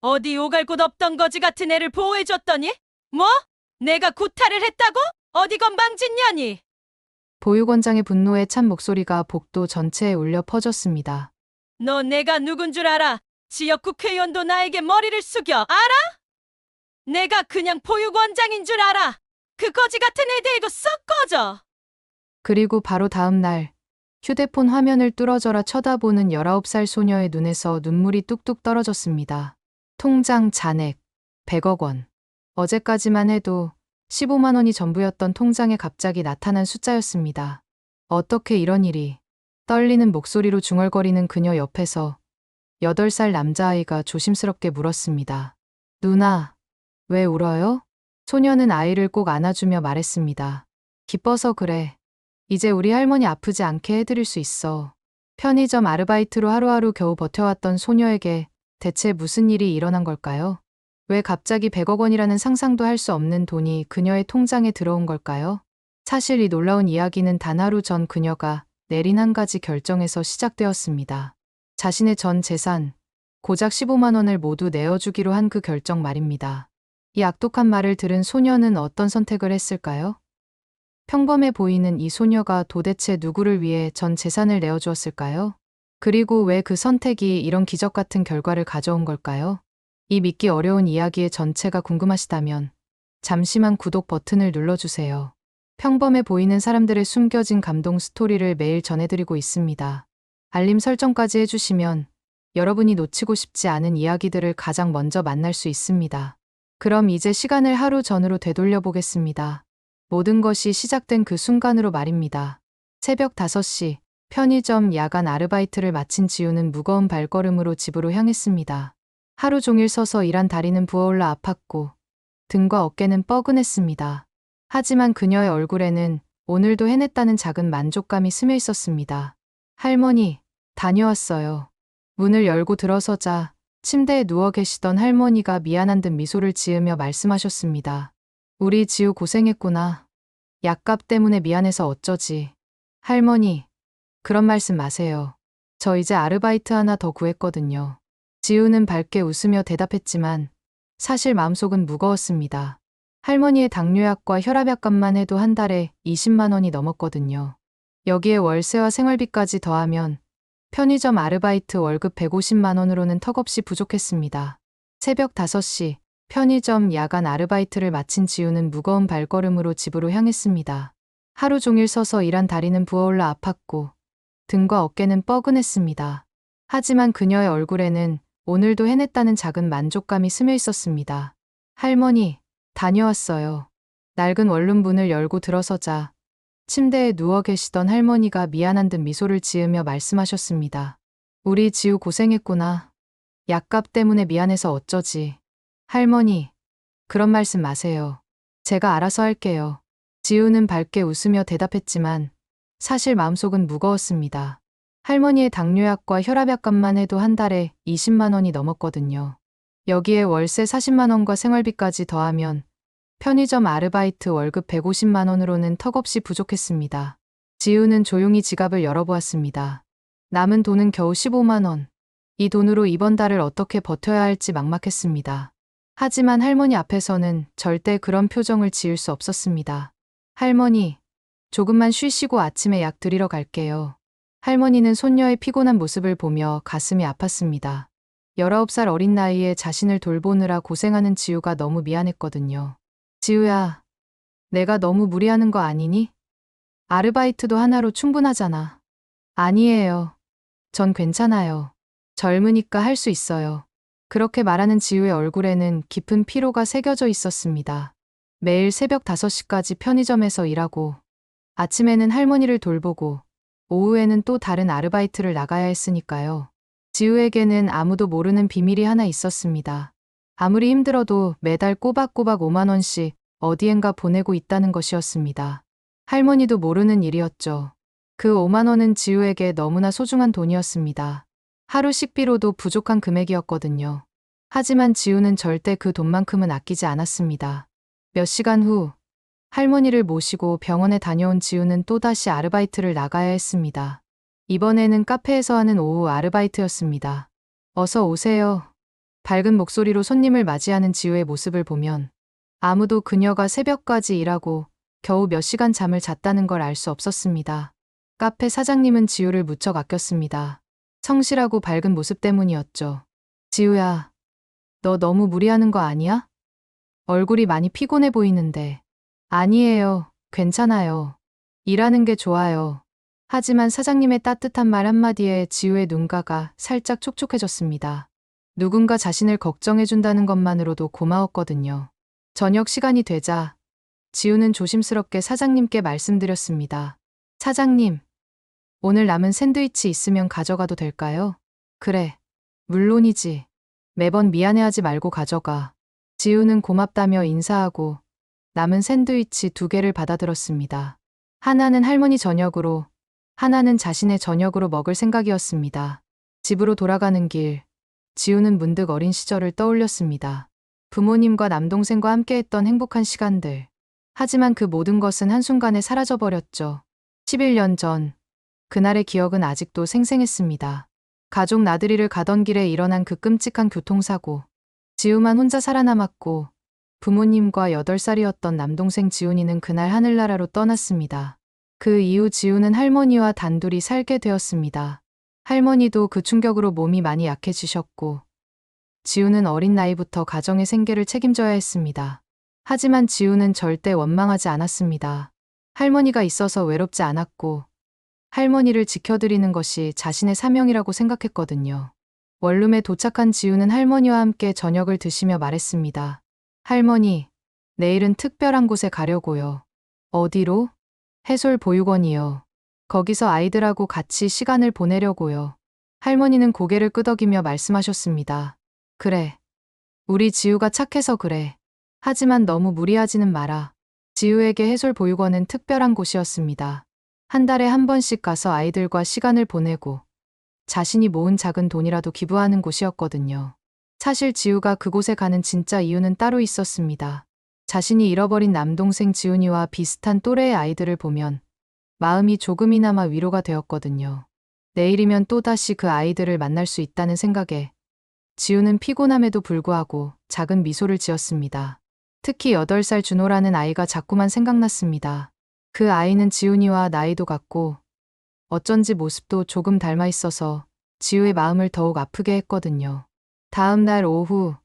어디 오갈 곳 없던 거지 같은 애를 보호해줬더니? 뭐? 내가 구타를 했다고? 어디 건방진년이? 보육원장의 분노에 찬 목소리가 복도 전체에 울려 퍼졌습니다. 너 내가 누군 줄 알아? 지역 국회의원도 나에게 머리를 숙여. 알아? 내가 그냥 보육원장인 줄 알아. 그 거지 같은 애 데리고 썩 꺼져. 그리고 바로 다음 날 휴대폰 화면을 뚫어져라 쳐다보는 19살 소녀의 눈에서 눈물이 뚝뚝 떨어졌습니다. 통장 잔액 100억 원. 어제까지만 해도 15만 원이 전부였던 통장에 갑자기 나타난 숫자였습니다. 어떻게 이런 일이? 떨리는 목소리로 중얼거리는 그녀 옆에서 8살 남자아이가 조심스럽게 물었습니다. 누나, 왜 울어요? 소녀는 아이를 꼭 안아주며 말했습니다. 기뻐서 그래. 이제 우리 할머니 아프지 않게 해드릴 수 있어. 편의점 아르바이트로 하루하루 겨우 버텨왔던 소녀에게 대체 무슨 일이 일어난 걸까요? 왜 갑자기 100억 원이라는 상상도 할 수 없는 돈이 그녀의 통장에 들어온 걸까요? 사실 이 놀라운 이야기는 단 하루 전 그녀가 내린 한 가지 결정에서 시작되었습니다. 자신의 전 재산, 고작 15만 원을 모두 내어주기로 한 그 결정 말입니다. 이 악독한 말을 들은 소녀는 어떤 선택을 했을까요? 평범해 보이는 이 소녀가 도대체 누구를 위해 전 재산을 내어주었을까요? 그리고 왜 그 선택이 이런 기적 같은 결과를 가져온 걸까요? 이 믿기 어려운 이야기의 전체가 궁금하시다면 잠시만 구독 버튼을 눌러주세요. 평범해 보이는 사람들의 숨겨진 감동 스토리를 매일 전해드리고 있습니다. 알림 설정까지 해주시면 여러분이 놓치고 싶지 않은 이야기들을 가장 먼저 만날 수 있습니다. 그럼 이제 시간을 하루 전으로 되돌려 보겠습니다. 모든 것이 시작된 그 순간으로 말입니다. 새벽 5시, 편의점 야간 아르바이트를 마친 지우는 무거운 발걸음으로 집으로 향했습니다. 하루 종일 서서 일한 다리는 부어올라 아팠고 등과 어깨는 뻐근했습니다. 하지만 그녀의 얼굴에는 오늘도 해냈다는 작은 만족감이 스며 있었습니다. 할머니, 다녀왔어요. 문을 열고 들어서자 침대에 누워 계시던 할머니가 미안한 듯 미소를 지으며 말씀하셨습니다. 우리 지우 고생했구나. 약값 때문에 미안해서 어쩌지. 할머니, 그런 말씀 마세요. 저 이제 아르바이트 하나 더 구했거든요. 지우는 밝게 웃으며 대답했지만 사실 마음속은 무거웠습니다. 할머니의 당뇨약과 혈압약값만 해도 한 달에 20만 원이 넘었거든요. 여기에 월세와 생활비까지 더하면 편의점 아르바이트 월급 150만 원으로는 턱없이 부족했습니다. 새벽 5시 편의점 야간 아르바이트를 마친 지우는 무거운 발걸음으로 집으로 향했습니다. 하루 종일 서서 일한 다리는 부어올라 아팠고 등과 어깨는 뻐근했습니다. 하지만 그녀의 얼굴에는 오늘도 해냈다는 작은 만족감이 스며 있었습니다. 할머니, 다녀왔어요. 낡은 원룸 문을 열고 들어서자 침대에 누워 계시던 할머니가 미안한 듯 미소를 지으며 말씀하셨습니다. 우리 지우 고생했구나. 약값 때문에 미안해서 어쩌지. 할머니, 그런 말씀 마세요. 제가 알아서 할게요. 지우는 밝게 웃으며 대답했지만 사실 마음속은 무거웠습니다. 할머니의 당뇨약과 혈압약값만 해도 한 달에 20만 원이 넘었거든요. 여기에 월세 40만 원과 생활비까지 더하면 편의점 아르바이트 월급 150만 원으로는 턱없이 부족했습니다. 지우는 조용히 지갑을 열어보았습니다. 남은 돈은 겨우 15만 원. 이 돈으로 이번 달을 어떻게 버텨야 할지 막막했습니다. 하지만 할머니 앞에서는 절대 그런 표정을 지을 수 없었습니다. 할머니, 조금만 쉬시고 아침에 약 드리러 갈게요. 할머니는 손녀의 피곤한 모습을 보며 가슴이 아팠습니다. 19살 어린 나이에 자신을 돌보느라 고생하는 지우가 너무 미안했거든요. 지우야, 내가 너무 무리하는 거 아니니? 아르바이트도 하나로 충분하잖아. 아니에요. 전 괜찮아요. 젊으니까 할 수 있어요. 그렇게 말하는 지우의 얼굴에는 깊은 피로가 새겨져 있었습니다. 매일 새벽 5시까지 편의점에서 일하고 아침에는 할머니를 돌보고 오후에는 또 다른 아르바이트를 나가야 했으니까요. 지우에게는 아무도 모르는 비밀이 하나 있었습니다. 아무리 힘들어도 매달 꼬박꼬박 5만 원씩 어디엔가 보내고 있다는 것이었습니다. 할머니도 모르는 일이었죠. 그 5만 원은 지우에게 너무나 소중한 돈이었습니다. 하루 식비로도 부족한 금액이었거든요. 하지만 지우는 절대 그 돈만큼은 아끼지 않았습니다. 몇 시간 후 할머니를 모시고 병원에 다녀온 지우는 또다시 아르바이트를 나가야 했습니다. 이번에는 카페에서 하는 오후 아르바이트였습니다. 어서 오세요. 밝은 목소리로 손님을 맞이하는 지우의 모습을 보면 아무도 그녀가 새벽까지 일하고 겨우 몇 시간 잠을 잤다는 걸 알 수 없었습니다. 카페 사장님은 지우를 무척 아꼈습니다. 성실하고 밝은 모습 때문이었죠. 지우야, 너 너무 무리하는 거 아니야? 얼굴이 많이 피곤해 보이는데. 아니에요. 괜찮아요. 일하는 게 좋아요. 하지만 사장님의 따뜻한 말 한마디에 지우의 눈가가 살짝 촉촉해졌습니다. 누군가 자신을 걱정해준다는 것만으로도 고마웠거든요. 저녁 시간이 되자 지우는 조심스럽게 사장님께 말씀드렸습니다. 사장님, 오늘 남은 샌드위치 있으면 가져가도 될까요? 그래, 물론이지. 매번 미안해하지 말고 가져가. 지우는 고맙다며 인사하고 남은 샌드위치 2개를 받아들었습니다. 하나는 할머니 저녁으로, 하나는 자신의 저녁으로 먹을 생각이었습니다. 집으로 돌아가는 길, 지우는 문득 어린 시절을 떠올렸습니다. 부모님과 남동생과 함께했던 행복한 시간들. 하지만 그 모든 것은 한순간에 사라져버렸죠. 11년 전, 그날의 기억은 아직도 생생했습니다. 가족 나들이를 가던 길에 일어난 그 끔찍한 교통사고. 지우만 혼자 살아남았고 부모님과 8살이었던 남동생 지훈이는 그날 하늘나라로 떠났습니다. 그 이후 지우는 할머니와 단둘이 살게 되었습니다. 할머니도 그 충격으로 몸이 많이 약해지셨고 지우는 어린 나이부터 가정의 생계를 책임져야 했습니다. 하지만 지우는 절대 원망하지 않았습니다. 할머니가 있어서 외롭지 않았고 할머니를 지켜드리는 것이 자신의 사명이라고 생각했거든요. 원룸에 도착한 지우는 할머니와 함께 저녁을 드시며 말했습니다. 할머니, 내일은 특별한 곳에 가려고요. 어디로? 해솔보육원이요. 거기서 아이들하고 같이 시간을 보내려고요. 할머니는 고개를 끄덕이며 말씀하셨습니다. 그래. 우리 지우가 착해서 그래. 하지만 너무 무리하지는 마라. 지우에게 해솔보육원은 특별한 곳이었습니다. 한 달에 한 번씩 가서 아이들과 시간을 보내고 자신이 모은 작은 돈이라도 기부하는 곳이었거든요. 사실 지우가 그곳에 가는 진짜 이유는 따로 있었습니다. 자신이 잃어버린 남동생 지훈이와 비슷한 또래의 아이들을 보면 마음이 조금이나마 위로가 되었거든요. 내일이면 또다시 그 아이들을 만날 수 있다는 생각에 지우는 피곤함에도 불구하고 작은 미소를 지었습니다. 특히 8살 준호라는 아이가 자꾸만 생각났습니다. 그 아이는 지훈이와 나이도 같고 어쩐지 모습도 조금 닮아 있어서 지우의 마음을 더욱 아프게 했거든요. 다음 날 오후,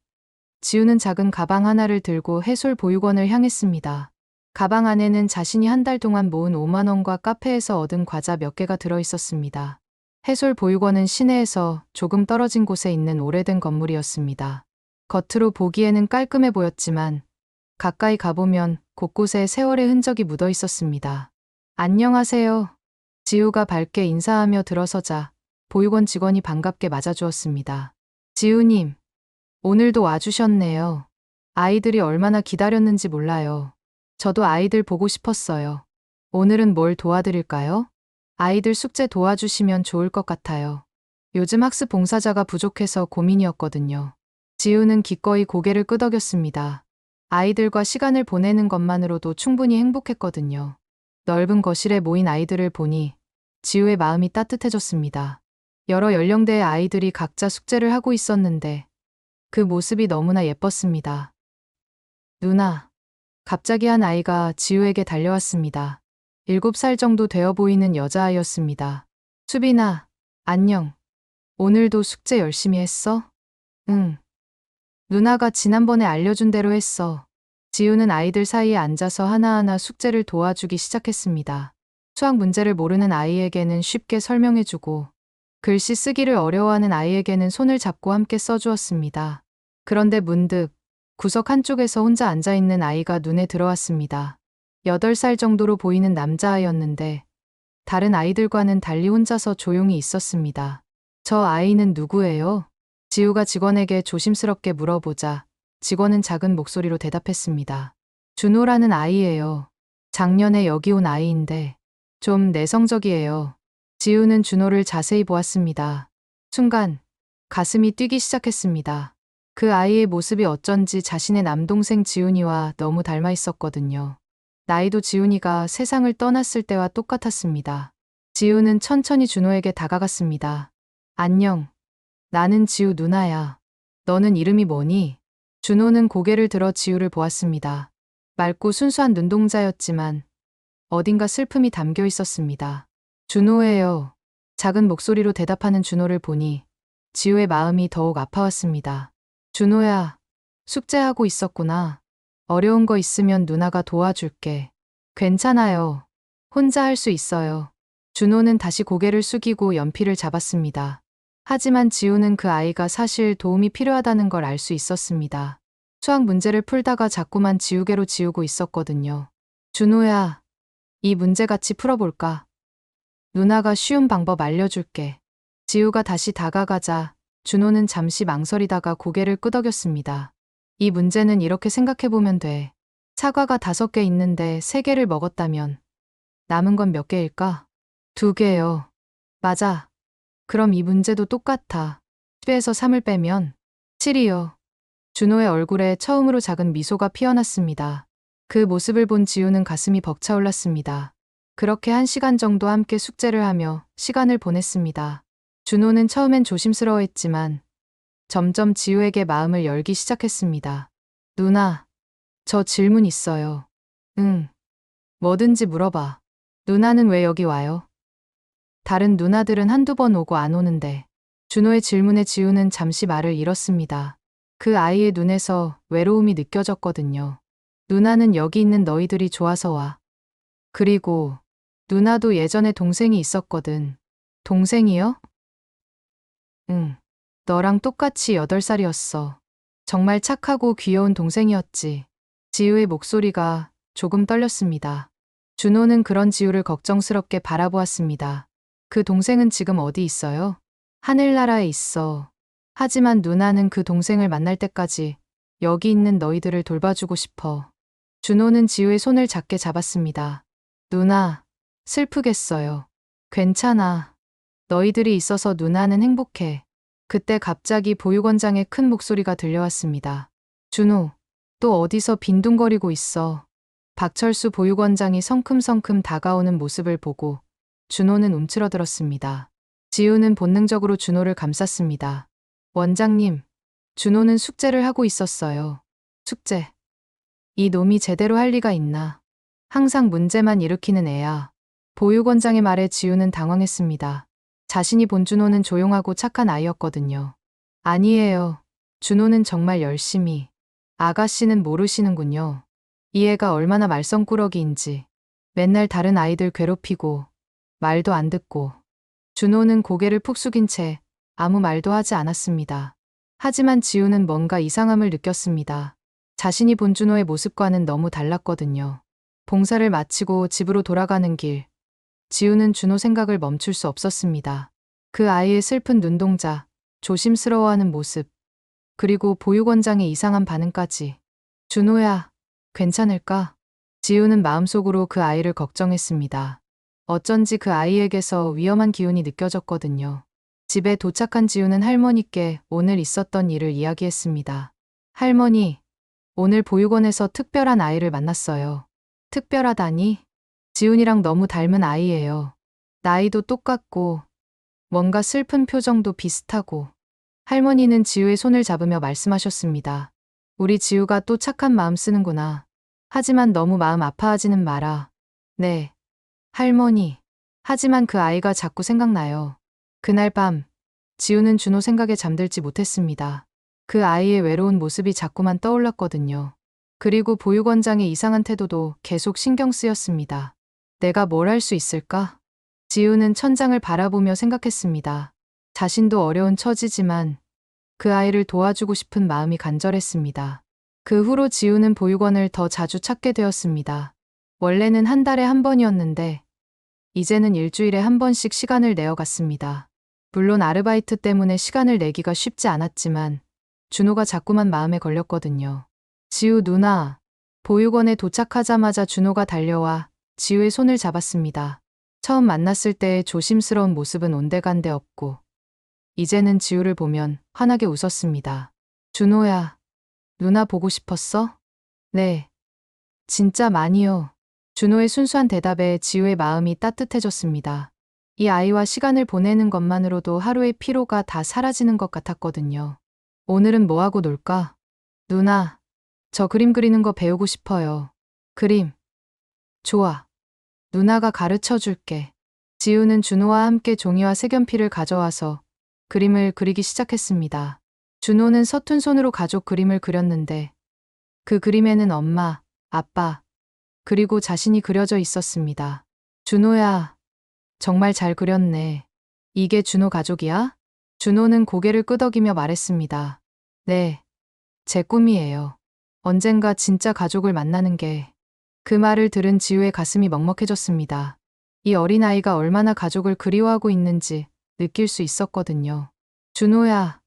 지우는 작은 가방 하나를 들고 해솔보육원을 향했습니다. 가방 안에는 자신이 한 달 동안 모은 5만 원과 카페에서 얻은 과자 몇 개가 들어 있었습니다. 해솔보육원은 시내에서 조금 떨어진 곳에 있는 오래된 건물이었습니다. 겉으로 보기에는 깔끔해 보였지만 가까이 가보면 곳곳에 세월의 흔적이 묻어 있었습니다. 안녕하세요. 지우가 밝게 인사하며 들어서자 보육원 직원이 반갑게 맞아주었습니다. 지우님, 오늘도 와주셨네요. 아이들이 얼마나 기다렸는지 몰라요. 저도 아이들 보고 싶었어요. 오늘은 뭘 도와드릴까요? 아이들 숙제 도와주시면 좋을 것 같아요. 요즘 학습 봉사자가 부족해서 고민이었거든요. 지우는 기꺼이 고개를 끄덕였습니다. 아이들과 시간을 보내는 것만으로도 충분히 행복했거든요. 넓은 거실에 모인 아이들을 보니 지우의 마음이 따뜻해졌습니다. 여러 연령대의 아이들이 각자 숙제를 하고 있었는데 그 모습이 너무나 예뻤습니다. 누나, 갑자기 한 아이가 지우에게 달려왔습니다. 7살 정도 되어 보이는 여자아이였습니다. 수빈아, 안녕. 오늘도 숙제 열심히 했어? 응. 누나가 지난번에 알려준 대로 했어. 지우는 아이들 사이에 앉아서 하나하나 숙제를 도와주기 시작했습니다. 수학 문제를 모르는 아이에게는 쉽게 설명해주고 글씨 쓰기를 어려워하는 아이에게는 손을 잡고 함께 써주었습니다. 그런데 문득 구석 한쪽에서 혼자 앉아있는 아이가 눈에 들어왔습니다. 8살 정도로 보이는 남자아이였는데 다른 아이들과는 달리 혼자서 조용히 있었습니다. 저 아이는 누구예요? 지우가 직원에게 조심스럽게 물어보자 직원은 작은 목소리로 대답했습니다. 준호라는 아이예요. 작년에 여기 온 아이인데 좀 내성적이에요. 지우는 준호를 자세히 보았습니다. 순간 가슴이 뛰기 시작했습니다. 그 아이의 모습이 어쩐지 자신의 남동생 지훈이와 너무 닮아 있었거든요. 나이도 지훈이가 세상을 떠났을 때와 똑같았습니다. 지우는 천천히 준호에게 다가갔습니다. 안녕. 나는 지우 누나야. 너는 이름이 뭐니? 준호는 고개를 들어 지우를 보았습니다. 맑고 순수한 눈동자였지만 어딘가 슬픔이 담겨 있었습니다. 준호예요. 작은 목소리로 대답하는 준호를 보니 지우의 마음이 더욱 아파왔습니다. 준호야, 숙제하고 있었구나. 어려운 거 있으면 누나가 도와줄게. 괜찮아요. 혼자 할 수 있어요. 준호는 다시 고개를 숙이고 연필을 잡았습니다. 하지만 지우는 그 아이가 사실 도움이 필요하다는 걸 알 수 있었습니다. 수학 문제를 풀다가 자꾸만 지우개로 지우고 있었거든요. 준호야, 이 문제 같이 풀어볼까? 누나가 쉬운 방법 알려줄게. 지우가 다시 다가가자 준호는 잠시 망설이다가 고개를 끄덕였습니다. 이 문제는 이렇게 생각해보면 돼. 사과가 5개 있는데 3개를 먹었다면 남은 건 몇 개일까? 2개요. 맞아. 그럼 이 문제도 똑같아. 10에서 3을 빼면 7이요. 준호의 얼굴에 처음으로 작은 미소가 피어났습니다. 그 모습을 본 지우는 가슴이 벅차올랐습니다. 그렇게 1시간 정도 함께 숙제를 하며 시간을 보냈습니다. 준호는 처음엔 조심스러워했지만 점점 지우에게 마음을 열기 시작했습니다. 누나, 저 질문 있어요. 응, 뭐든지 물어봐. 누나는 왜 여기 와요? 다른 누나들은 한두 번 오고 안 오는데. 준호의 질문에 지우는 잠시 말을 잃었습니다. 그 아이의 눈에서 외로움이 느껴졌거든요. 누나는 여기 있는 너희들이 좋아서 와. 그리고 누나도 예전에 동생이 있었거든. 동생이요? 응. 너랑 똑같이 8살이었어. 정말 착하고 귀여운 동생이었지. 지우의 목소리가 조금 떨렸습니다. 준호는 그런 지우를 걱정스럽게 바라보았습니다. 그 동생은 지금 어디 있어요? 하늘나라에 있어. 하지만 누나는 그 동생을 만날 때까지 여기 있는 너희들을 돌봐주고 싶어. 준호는 지우의 손을 작게 잡았습니다. 누나, 슬프겠어요. 괜찮아. 너희들이 있어서 누나는 행복해. 그때 갑자기 보육원장의 큰 목소리가 들려왔습니다. 준호, 또 어디서 빈둥거리고 있어. 박철수 보육원장이 성큼성큼 다가오는 모습을 보고 준호는 움츠러들었습니다. 지우는 본능적으로 준호를 감쌌습니다. 원장님, 준호는 숙제를 하고 있었어요. 숙제. 이 놈이 제대로 할 리가 있나. 항상 문제만 일으키는 애야. 보육원장의 말에 지우는 당황했습니다. 자신이 본 준호는 조용하고 착한 아이였거든요. 아니에요. 준호는 정말 열심히. 아가씨는 모르시는군요. 이 애가 얼마나 말썽꾸러기인지. 맨날 다른 아이들 괴롭히고 말도 안 듣고. 준호는 고개를 푹 숙인 채 아무 말도 하지 않았습니다. 하지만 지우는 뭔가 이상함을 느꼈습니다. 자신이 본 준호의 모습과는 너무 달랐거든요. 봉사를 마치고 집으로 돌아가는 길. 지우는 준호 생각을 멈출 수 없었습니다. 그 아이의 슬픈 눈동자, 조심스러워하는 모습, 그리고 보육원장의 이상한 반응까지. 준호야, 괜찮을까? 지우는 마음속으로 그 아이를 걱정했습니다. 어쩐지 그 아이에게서 위험한 기운이 느껴졌거든요. 집에 도착한 지우는 할머니께 오늘 있었던 일을 이야기했습니다. 할머니, 오늘 보육원에서 특별한 아이를 만났어요. 특별하다니? 지훈이랑 너무 닮은 아이예요. 나이도 똑같고 뭔가 슬픈 표정도 비슷하고. 할머니는 지우의 손을 잡으며 말씀하셨습니다. 우리 지우가 또 착한 마음 쓰는구나. 하지만 너무 마음 아파하지는 마라. 네, 할머니. 하지만 그 아이가 자꾸 생각나요. 그날 밤, 지우는 준호 생각에 잠들지 못했습니다. 그 아이의 외로운 모습이 자꾸만 떠올랐거든요. 그리고 보육원장의 이상한 태도도 계속 신경 쓰였습니다. 내가 뭘 할 수 있을까? 지우는 천장을 바라보며 생각했습니다. 자신도 어려운 처지지만 그 아이를 도와주고 싶은 마음이 간절했습니다. 그 후로 지우는 보육원을 더 자주 찾게 되었습니다. 원래는 한 달에 한 번이었는데 이제는 일주일에 한 번씩 시간을 내어 갔습니다. 물론 아르바이트 때문에 시간을 내기가 쉽지 않았지만 준호가 자꾸만 마음에 걸렸거든요. 지우 누나. 보육원에 도착하자마자 준호가 달려와 지우의 손을 잡았습니다. 처음 만났을 때의 조심스러운 모습은 온데간데 없고 이제는 지우를 보면 환하게 웃었습니다. 준호야, 누나 보고 싶었어? 네, 진짜 많이요. 준호의 순수한 대답에 지우의 마음이 따뜻해졌습니다. 이 아이와 시간을 보내는 것만으로도 하루의 피로가 다 사라지는 것 같았거든요. 오늘은 뭐 하고 놀까? 누나, 저 그림 그리는 거 배우고 싶어요. 그림. 좋아. 누나가 가르쳐 줄게. 지우는 준호와 함께 종이와 색연필을 가져와서 그림을 그리기 시작했습니다. 준호는 서툰 손으로 가족 그림을 그렸는데 그 그림에는 엄마, 아빠, 그리고 자신이 그려져 있었습니다. 준호야, 정말 잘 그렸네. 이게 준호 가족이야? 준호는 고개를 끄덕이며 말했습니다. 네, 제 꿈이에요. 언젠가 진짜 가족을 만나는 게. 그 말을 들은 지우의 가슴이 먹먹해졌습니다. 이 어린아이가 얼마나 가족을 그리워하고 있는지 느낄 수 있었거든요. 준호야,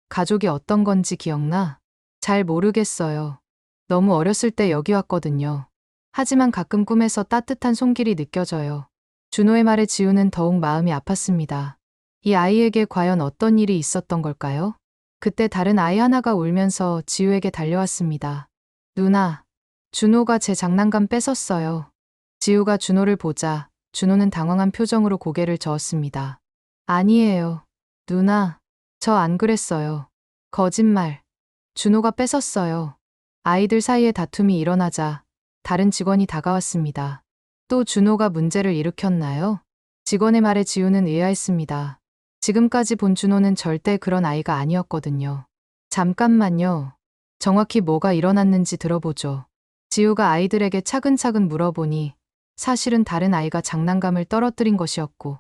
가족이 어떤 건지 기억나? 잘 모르겠어요. 너무 어렸을 때 여기 왔거든요. 하지만 가끔 꿈에서 따뜻한 손길이 느껴져요. 준호의 말에 지우는 더욱 마음이 아팠습니다. 이 아이에게 과연 어떤 일이 있었던 걸까요? 그때 다른 아이 하나가 울면서 지우에게 달려왔습니다. 누나, 준호가 제 장난감 뺏었어요. 지우가 준호를 보자 준호는 당황한 표정으로 고개를 저었습니다. 아니에요. 누나, 저 안 그랬어요. 거짓말. 준호가 뺏었어요. 아이들 사이에 다툼이 일어나자 다른 직원이 다가왔습니다. 또 준호가 문제를 일으켰나요? 직원의 말에 지우는 의아했습니다. 지금까지 본 준호는 절대 그런 아이가 아니었거든요. 잠깐만요. 정확히 뭐가 일어났는지 들어보죠. 지우가 아이들에게 차근차근 물어보니 사실은 다른 아이가 장난감을 떨어뜨린 것이었고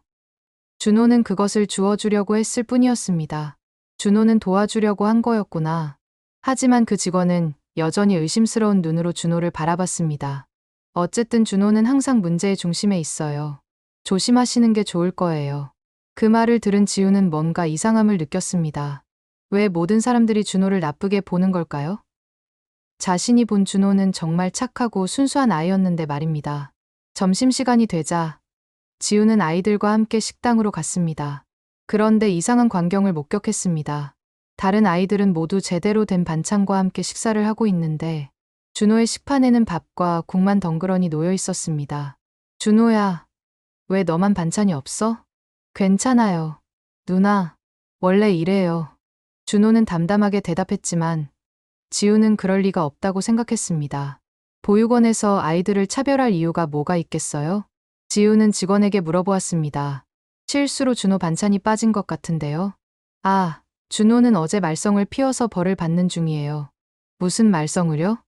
준호는 그것을 주워주려고 했을 뿐이었습니다. 준호는 도와주려고 한 거였구나. 하지만 그 직원은 여전히 의심스러운 눈으로 준호를 바라봤습니다. 어쨌든 준호는 항상 문제의 중심에 있어요. 조심하시는 게 좋을 거예요. 그 말을 들은 지우는 뭔가 이상함을 느꼈습니다. 왜 모든 사람들이 준호를 나쁘게 보는 걸까요? 자신이 본 준호는 정말 착하고 순수한 아이였는데 말입니다. 점심시간이 되자 지우는 아이들과 함께 식당으로 갔습니다. 그런데 이상한 광경을 목격했습니다. 다른 아이들은 모두 제대로 된 반찬과 함께 식사를 하고 있는데 준호의 식판에는 밥과 국만 덩그러니 놓여 있었습니다. 준호야, 왜 너만 반찬이 없어? 괜찮아요. 누나, 원래 이래요. 준호는 담담하게 대답했지만 지우는 그럴 리가 없다고 생각했습니다. 보육원에서 아이들을 차별할 이유가 뭐가 있겠어요? 지우는 직원에게 물어보았습니다. 실수로 준호 반찬이 빠진 것 같은데요. 아, 준호는 어제 말썽을 피워서 벌을 받는 중이에요. 무슨 말썽을요?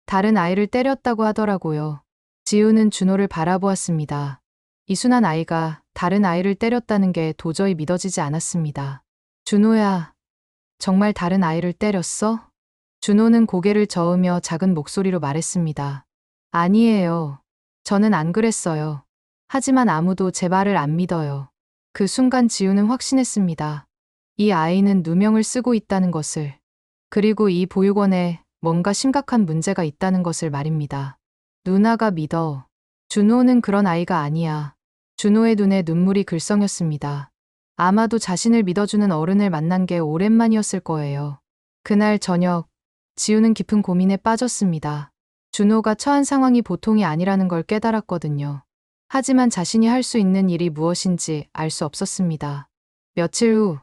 다른 아이를 때렸다고 하더라고요. 지우는 준호를 바라보았습니다. 이 순한 아이가 다른 아이를 때렸다는 게 도저히 믿어지지 않았습니다. 준호야, 정말 다른 아이를 때렸어? 준호는 고개를 저으며 작은 목소리로 말했습니다. 아니에요. 저는 안 그랬어요. 하지만 아무도 제 말을 안 믿어요. 그 순간 지우는 확신했습니다. 이 아이는 누명을 쓰고 있다는 것을, 그리고 이 보육원에 뭔가 심각한 문제가 있다는 것을 말입니다. 누나가 믿어. 준호는 그런 아이가 아니야. 준호의 눈에 눈물이 글썽였습니다. 아마도 자신을 믿어주는 어른을 만난 게 오랜만이었을 거예요. 그날 저녁, 지우는 깊은 고민에 빠졌습니다. 준호가 처한 상황이 보통이 아니라는 걸 깨달았거든요. 하지만 자신이 할 수 있는 일이 무엇인지 알 수 없었습니다. 며칠 후,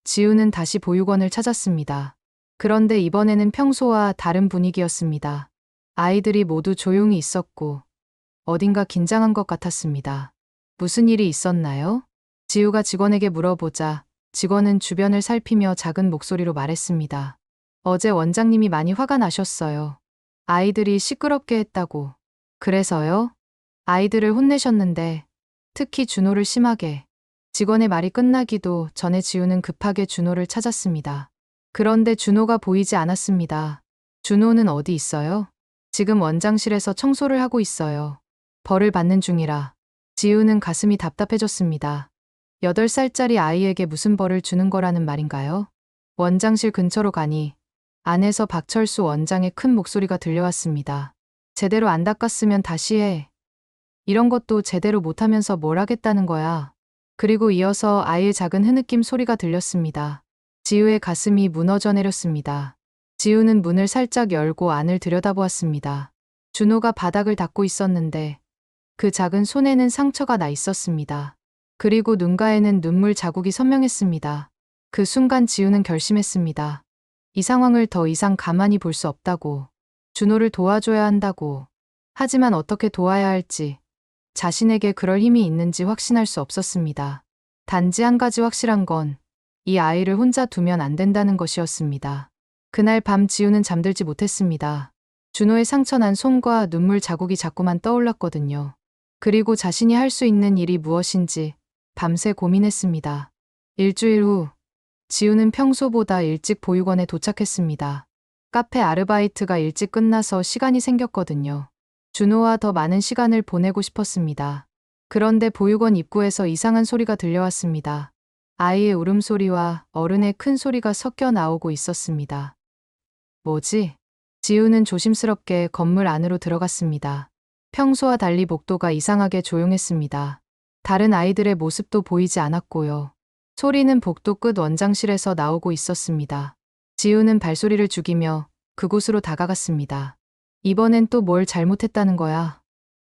지우는 다시 보육원을 찾았습니다. 그런데 이번에는 평소와 다른 분위기였습니다. 아이들이 모두 조용히 있었고 어딘가 긴장한 것 같았습니다. 무슨 일이 있었나요? 지우가 직원에게 물어보자 직원은 주변을 살피며 작은 목소리로 말했습니다. 어제 원장님이 많이 화가 나셨어요. 아이들이 시끄럽게 했다고. 그래서요? 아이들을 혼내셨는데 특히 준호를 심하게. 직원의 말이 끝나기도 전에 지우는 급하게 준호를 찾았습니다. 그런데 준호가 보이지 않았습니다. 준호는 어디 있어요? 지금 원장실에서 청소를 하고 있어요. 벌을 받는 중이라. 지우는 가슴이 답답해졌습니다. 8살짜리 아이에게 무슨 벌을 주는 거라는 말인가요? 원장실 근처로 가니 안에서 박철수 원장의 큰 목소리가 들려왔습니다. 제대로 안 닦았으면 다시 해. 이런 것도 제대로 못하면서 뭘 하겠다는 거야. 그리고 이어서 아이의 작은 흐느낌 소리가 들렸습니다. 지우의 가슴이 무너져 내렸습니다. 지우는 문을 살짝 열고 안을 들여다보았습니다. 준호가 바닥을 닦고 있었는데 그 작은 손에는 상처가 나 있었습니다. 그리고 눈가에는 눈물 자국이 선명했습니다. 그 순간 지우는 결심했습니다. 이 상황을 더 이상 가만히 볼 수 없다고. 준호를 도와줘야 한다고. 하지만 어떻게 도와야 할지, 자신에게 그럴 힘이 있는지 확신할 수 없었습니다. 단지 한 가지 확실한 건 이 아이를 혼자 두면 안 된다는 것이었습니다. 그날 밤 지우는 잠들지 못했습니다. 준호의 상처난 손과 눈물 자국이 자꾸만 떠올랐거든요. 그리고 자신이 할 수 있는 일이 무엇인지 밤새 고민했습니다. 일주일 후, 지우는 평소보다 일찍 보육원에 도착했습니다. 카페 아르바이트가 일찍 끝나서 시간이 생겼거든요. 준호와 더 많은 시간을 보내고 싶었습니다. 그런데 보육원 입구에서 이상한 소리가 들려왔습니다. 아이의 울음소리와 어른의 큰 소리가 섞여 나오고 있었습니다. 뭐지? 지우는 조심스럽게 건물 안으로 들어갔습니다. 평소와 달리 복도가 이상하게 조용했습니다. 다른 아이들의 모습도 보이지 않았고요. 소리는 복도 끝 원장실에서 나오고 있었습니다. 지우는 발소리를 죽이며 그곳으로 다가갔습니다. 이번엔 또 뭘 잘못했다는 거야?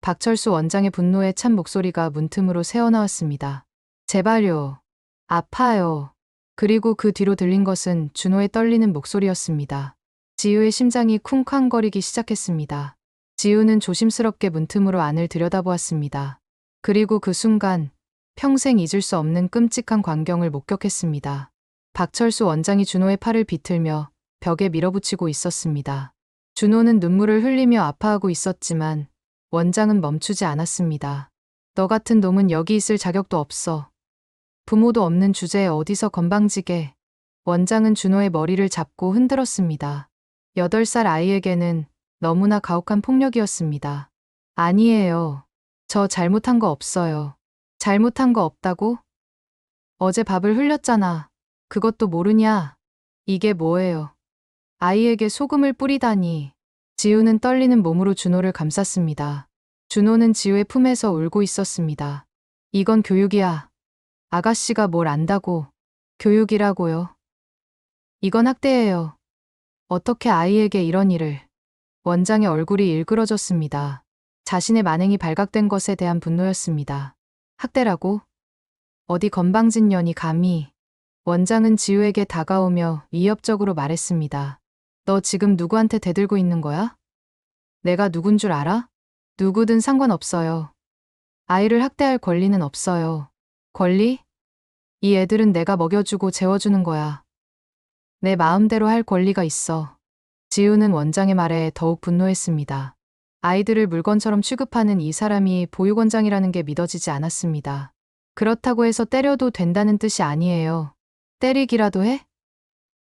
박철수 원장의 분노에 찬 목소리가 문틈으로 새어나왔습니다. 제발요. 아파요. 그리고 그 뒤로 들린 것은 준호의 떨리는 목소리였습니다. 지우의 심장이 쿵쾅거리기 시작했습니다. 지우는 조심스럽게 문틈으로 안을 들여다보았습니다. 그리고 그 순간 평생 잊을 수 없는 끔찍한 광경을 목격했습니다. 박철수 원장이 준호의 팔을 비틀며 벽에 밀어붙이고 있었습니다. 준호는 눈물을 흘리며 아파하고 있었지만 원장은 멈추지 않았습니다. 너 같은 놈은 여기 있을 자격도 없어. 부모도 없는 주제에 어디서 건방지게. 원장은 준호의 머리를 잡고 흔들었습니다. 8살 아이에게는 너무나 가혹한 폭력이었습니다. 아니에요. 저 잘못한 거 없어요. 잘못한 거 없다고? 어제 밥을 흘렸잖아. 그것도 모르냐? 이게 뭐예요? 아이에게 소금을 뿌리다니. 지우는 떨리는 몸으로 준호를 감쌌습니다. 준호는 지우의 품에서 울고 있었습니다. 이건 교육이야. 아가씨가 뭘 안다고. 교육이라고요. 이건 학대예요. 어떻게 아이에게 이런 일을. 원장의 얼굴이 일그러졌습니다. 자신의 만행이 발각된 것에 대한 분노였습니다. 학대라고? 어디 건방진 년이 감히. 원장은 지우에게 다가오며 위협적으로 말했습니다. 너 지금 누구한테 대들고 있는 거야? 내가 누군 줄 알아? 누구든 상관없어요. 아이를 학대할 권리는 없어요. 권리? 이 애들은 내가 먹여주고 재워주는 거야. 내 마음대로 할 권리가 있어. 지우는 원장의 말에 더욱 분노했습니다. 아이들을 물건처럼 취급하는 이 사람이 보육원장이라는 게 믿어지지 않았습니다. 그렇다고 해서 때려도 된다는 뜻이 아니에요. 때리기라도 해?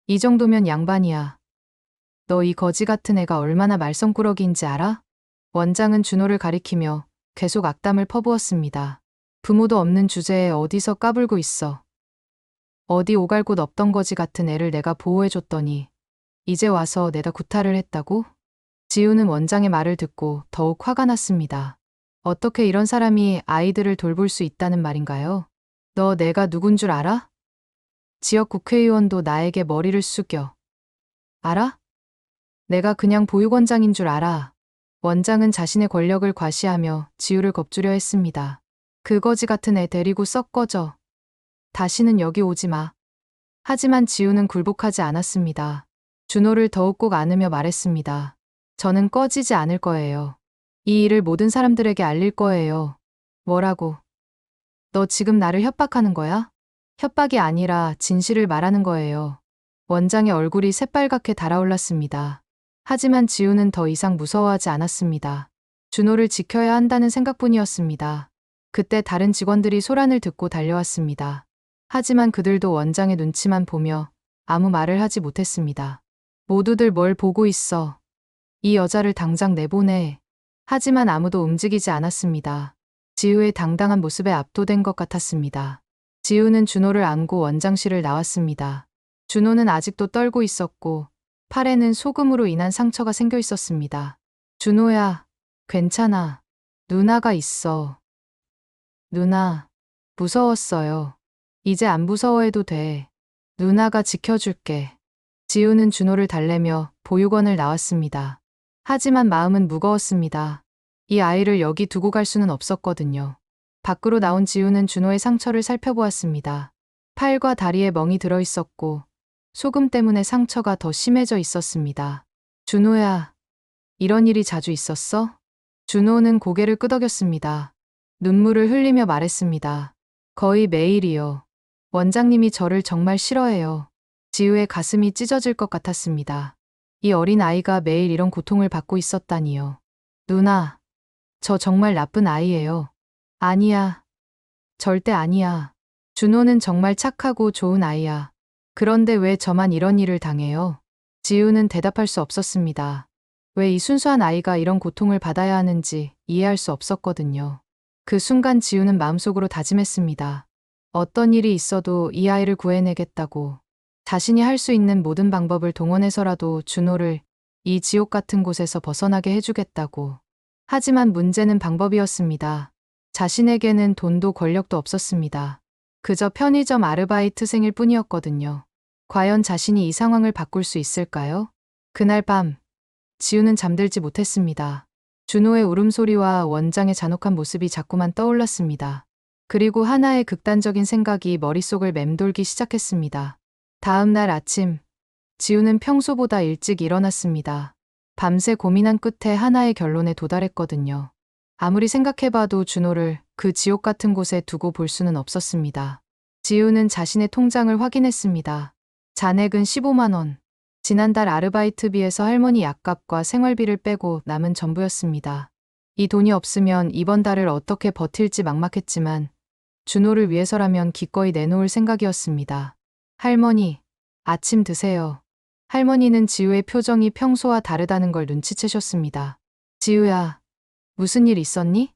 이 정도면 양반이야. 너 이 거지 같은 애가 얼마나 말썽꾸러기인지 알아? 원장은 준호를 가리키며 계속 악담을 퍼부었습니다. 부모도 없는 주제에 어디서 까불고 있어. 어디 오갈 곳 없던 거지 같은 애를 내가 보호해줬더니 이제 와서 내다 구타를 했다고? 지우는 원장의 말을 듣고 더욱 화가 났습니다. 어떻게 이런 사람이 아이들을 돌볼 수 있다는 말인가요? 너 내가 누군 줄 알아? 지역 국회의원도 나에게 머리를 숙여. 알아? 내가 그냥 보육원장인 줄 알아. 원장은 자신의 권력을 과시하며 지우를 겁주려 했습니다. 그 거지 같은 애 데리고 썩 꺼져. 다시는 여기 오지 마. 하지만 지우는 굴복하지 않았습니다. 준호를 더욱 꼭 안으며 말했습니다. 저는 꺼지지 않을 거예요. 이 일을 모든 사람들에게 알릴 거예요. 뭐라고? 너 지금 나를 협박하는 거야? 협박이 아니라 진실을 말하는 거예요. 원장의 얼굴이 새빨갛게 달아올랐습니다. 하지만 지우는 더 이상 무서워하지 않았습니다. 준호를 지켜야 한다는 생각뿐이었습니다. 그때 다른 직원들이 소란을 듣고 달려왔습니다. 하지만 그들도 원장의 눈치만 보며 아무 말을 하지 못했습니다. 모두들 뭘 보고 있어. 이 여자를 당장 내보내. 하지만 아무도 움직이지 않았습니다. 지우의 당당한 모습에 압도된 것 같았습니다. 지우는 준호를 안고 원장실을 나왔습니다. 준호는 아직도 떨고 있었고 팔에는 소금으로 인한 상처가 생겨 있었습니다. 준호야, 괜찮아. 누나가 있어. 누나, 무서웠어요. 이제 안 무서워해도 돼. 누나가 지켜줄게. 지우는 준호를 달래며 보육원을 나왔습니다. 하지만 마음은 무거웠습니다. 이 아이를 여기 두고 갈 수는 없었거든요. 밖으로 나온 지우는 준호의 상처를 살펴보았습니다. 팔과 다리에 멍이 들어 있었고 소금 때문에 상처가 더 심해져 있었습니다. 준호야, 이런 일이 자주 있었어? 준호는 고개를 끄덕였습니다. 눈물을 흘리며 말했습니다. 거의 매일이요. 원장님이 저를 정말 싫어해요. 지우의 가슴이 찢어질 것 같았습니다. 이 어린 아이가 매일 이런 고통을 받고 있었다니요. 누나, 저 정말 나쁜 아이예요. 아니야. 절대 아니야. 준호는 정말 착하고 좋은 아이야. 그런데 왜 저만 이런 일을 당해요? 지우는 대답할 수 없었습니다. 왜 이 순수한 아이가 이런 고통을 받아야 하는지 이해할 수 없었거든요. 그 순간 지우는 마음속으로 다짐했습니다. 어떤 일이 있어도 이 아이를 구해내겠다고. 자신이 할 수 있는 모든 방법을 동원해서라도 준호를 이 지옥 같은 곳에서 벗어나게 해주겠다고. 하지만 문제는 방법이었습니다. 자신에게는 돈도 권력도 없었습니다. 그저 편의점 아르바이트생일 뿐이었거든요. 과연 자신이 이 상황을 바꿀 수 있을까요? 그날 밤, 지우는 잠들지 못했습니다. 준호의 울음소리와 원장의 잔혹한 모습이 자꾸만 떠올랐습니다. 그리고 하나의 극단적인 생각이 머릿속을 맴돌기 시작했습니다. 다음 날 아침, 지우는 평소보다 일찍 일어났습니다. 밤새 고민한 끝에 하나의 결론에 도달했거든요. 아무리 생각해봐도 준호를 그 지옥 같은 곳에 두고 볼 수는 없었습니다. 지우는 자신의 통장을 확인했습니다. 잔액은 15만 원. 지난달 아르바이트비에서 할머니 약값과 생활비를 빼고 남은 전부였습니다. 이 돈이 없으면 이번 달을 어떻게 버틸지 막막했지만 준호를 위해서라면 기꺼이 내놓을 생각이었습니다. 할머니, 아침 드세요. 할머니는 지우의 표정이 평소와 다르다는 걸 눈치채셨습니다. 지우야, 무슨 일 있었니?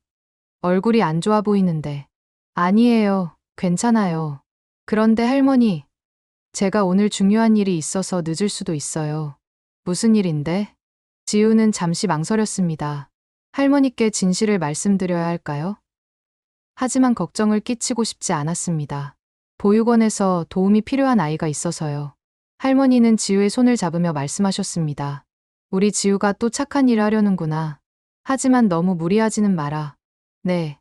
얼굴이 안 좋아 보이는데. 아니에요. 괜찮아요. 그런데 할머니, 제가 오늘 중요한 일이 있어서 늦을 수도 있어요. 무슨 일인데? 지우는 잠시 망설였습니다. 할머니께 진실을 말씀드려야 할까요? 하지만 걱정을 끼치고 싶지 않았습니다. 보육원에서 도움이 필요한 아이가 있어서요. 할머니는 지우의 손을 잡으며 말씀하셨습니다. 우리 지우가 또 착한 일을 하려는구나. 하지만 너무 무리하지는 마라. 네.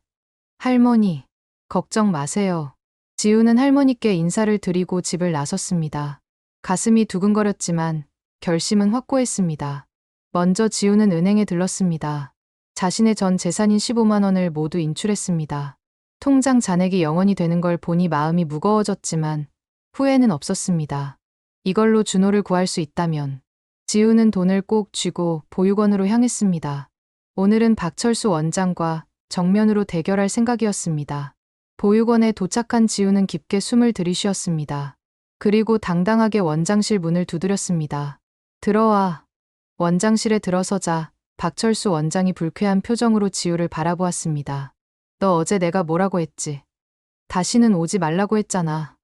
할머니, 걱정 마세요. 지우는 할머니께 인사를 드리고 집을 나섰습니다. 가슴이 두근거렸지만 결심은 확고했습니다. 먼저 지우는 은행에 들렀습니다. 자신의 전 재산인 15만 원을 모두 인출했습니다. 통장 잔액이 0원이 되는 걸 보니 마음이 무거워졌지만 후회는 없었습니다. 이걸로 준호를 구할 수 있다면 지우는 돈을 꼭 쥐고 보육원으로 향했습니다. 오늘은 박철수 원장과 정면으로 대결할 생각이었습니다. 보육원에 도착한 지우는 깊게 숨을 들이쉬었습니다. 그리고 당당하게 원장실 문을 두드렸습니다. 들어와. 원장실에 들어서자 박철수 원장이 불쾌한 표정으로 지우를 바라보았습니다. 너 어제 내가 뭐라고 했지? 다시는 오지 말라고 했잖아.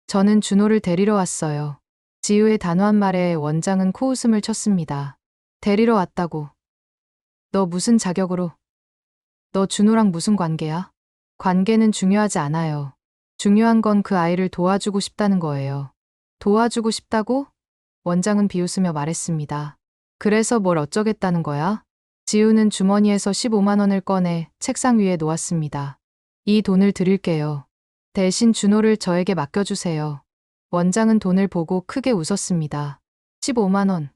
저는 준호를 데리러 왔어요. 지우의 단호한 말에 원장은 코웃음을 쳤습니다. 데리러 왔다고. 너 무슨 자격으로? 너 준호랑 무슨 관계야? 관계는 중요하지 않아요. 중요한 건 그 아이를 도와주고 싶다는 거예요. 도와주고 싶다고? 원장은 비웃으며 말했습니다. 그래서 뭘 어쩌겠다는 거야? 지우는 주머니에서 15만 원을 꺼내 책상 위에 놓았습니다. 이 돈을 드릴게요. 대신 준호를 저에게 맡겨주세요. 원장은 돈을 보고 크게 웃었습니다. 15만 원.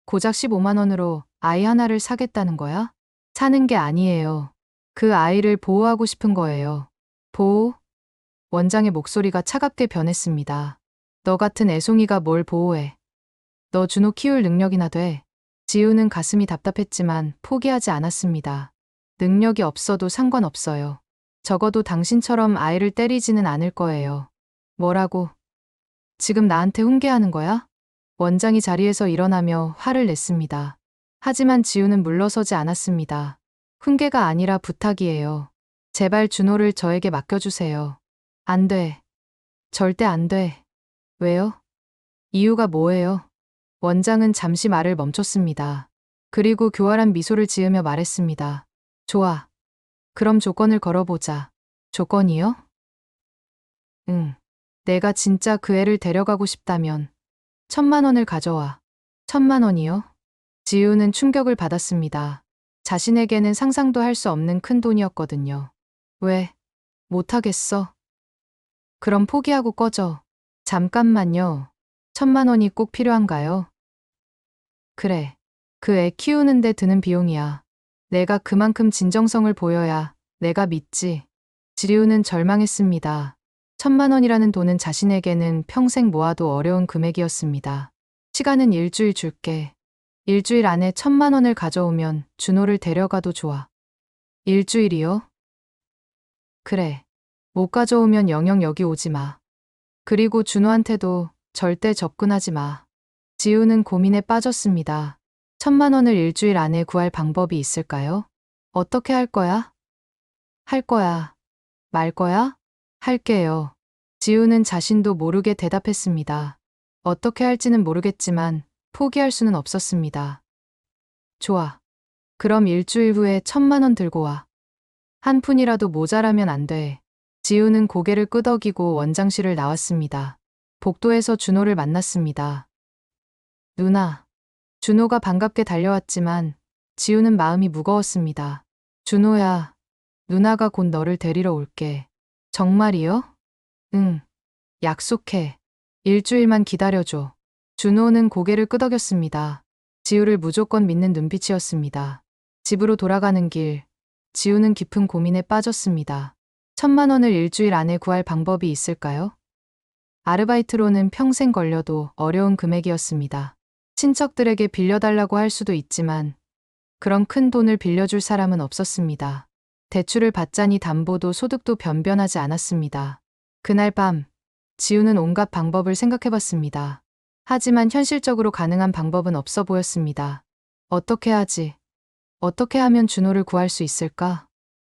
고작 15만 원으로 아이 하나를 사겠다는 거야? 사는 게 아니에요. 그 아이를 보호하고 싶은 거예요. 보호? 원장의 목소리가 차갑게 변했습니다. 너 같은 애송이가 뭘 보호해. 너 준호 키울 능력이나 돼. 지우는 가슴이 답답했지만 포기하지 않았습니다. 능력이 없어도 상관없어요. 적어도 당신처럼 아이를 때리지는 않을 거예요. 뭐라고? 지금 나한테 훈계하는 거야? 원장이 자리에서 일어나며 화를 냈습니다. 하지만 지우는 물러서지 않았습니다. 훈계가 아니라 부탁이에요. 제발 준호를 저에게 맡겨주세요. 안 돼. 절대 안 돼. 왜요? 이유가 뭐예요? 원장은 잠시 말을 멈췄습니다. 그리고 교활한 미소를 지으며 말했습니다. 좋아. 그럼 조건을 걸어보자. 조건이요? 응. 내가 진짜 그 애를 데려가고 싶다면 1,000만 원을 가져와. 1,000만 원이요? 지우는 충격을 받았습니다. 자신에게는 상상도 할 수 없는 큰 돈이었거든요. 왜? 못하겠어. 그럼 포기하고 꺼져. 잠깐만요. 1,000만 원이 꼭 필요한가요? 그래. 그 애 키우는데 드는 비용이야. 내가 그만큼 진정성을 보여야 내가 믿지. 지리우는 절망했습니다. 1,000만 원이라는 돈은 자신에게는 평생 모아도 어려운 금액이었습니다. 시간은 일주일 줄게. 일주일 안에 1,000만 원을 가져오면 준호를 데려가도 좋아. 일주일이요? 그래. 못 가져오면 영영 여기 오지 마. 그리고 준호한테도 절대 접근하지 마. 지우는 고민에 빠졌습니다. 1,000만 원을 일주일 안에 구할 방법이 있을까요? 어떻게 할 거야? 할 거야. 말 거야? 할게요. 지우는 자신도 모르게 대답했습니다. 어떻게 할지는 모르겠지만 포기할 수는 없었습니다. 좋아. 그럼 일주일 후에 1,000만 원 들고 와. 한 푼이라도 모자라면 안 돼. 지우는 고개를 끄덕이고 원장실을 나왔습니다. 복도에서 준호를 만났습니다. 누나. 준호가 반갑게 달려왔지만 지우는 마음이 무거웠습니다. 준호야, 누나가 곧 너를 데리러 올게. 정말이요? 응. 약속해. 일주일만 기다려줘. 준호는 고개를 끄덕였습니다. 지우를 무조건 믿는 눈빛이었습니다. 집으로 돌아가는 길, 지우는 깊은 고민에 빠졌습니다. 1,000만 원을 일주일 안에 구할 방법이 있을까요? 아르바이트로는 평생 걸려도 어려운 금액이었습니다. 친척들에게 빌려달라고 할 수도 있지만 그런 큰 돈을 빌려줄 사람은 없었습니다. 대출을 받자니 담보도 소득도 변변하지 않았습니다. 그날 밤, 지우는 온갖 방법을 생각해봤습니다. 하지만 현실적으로 가능한 방법은 없어 보였습니다. 어떻게 하지? 어떻게 하면 준호를 구할 수 있을까?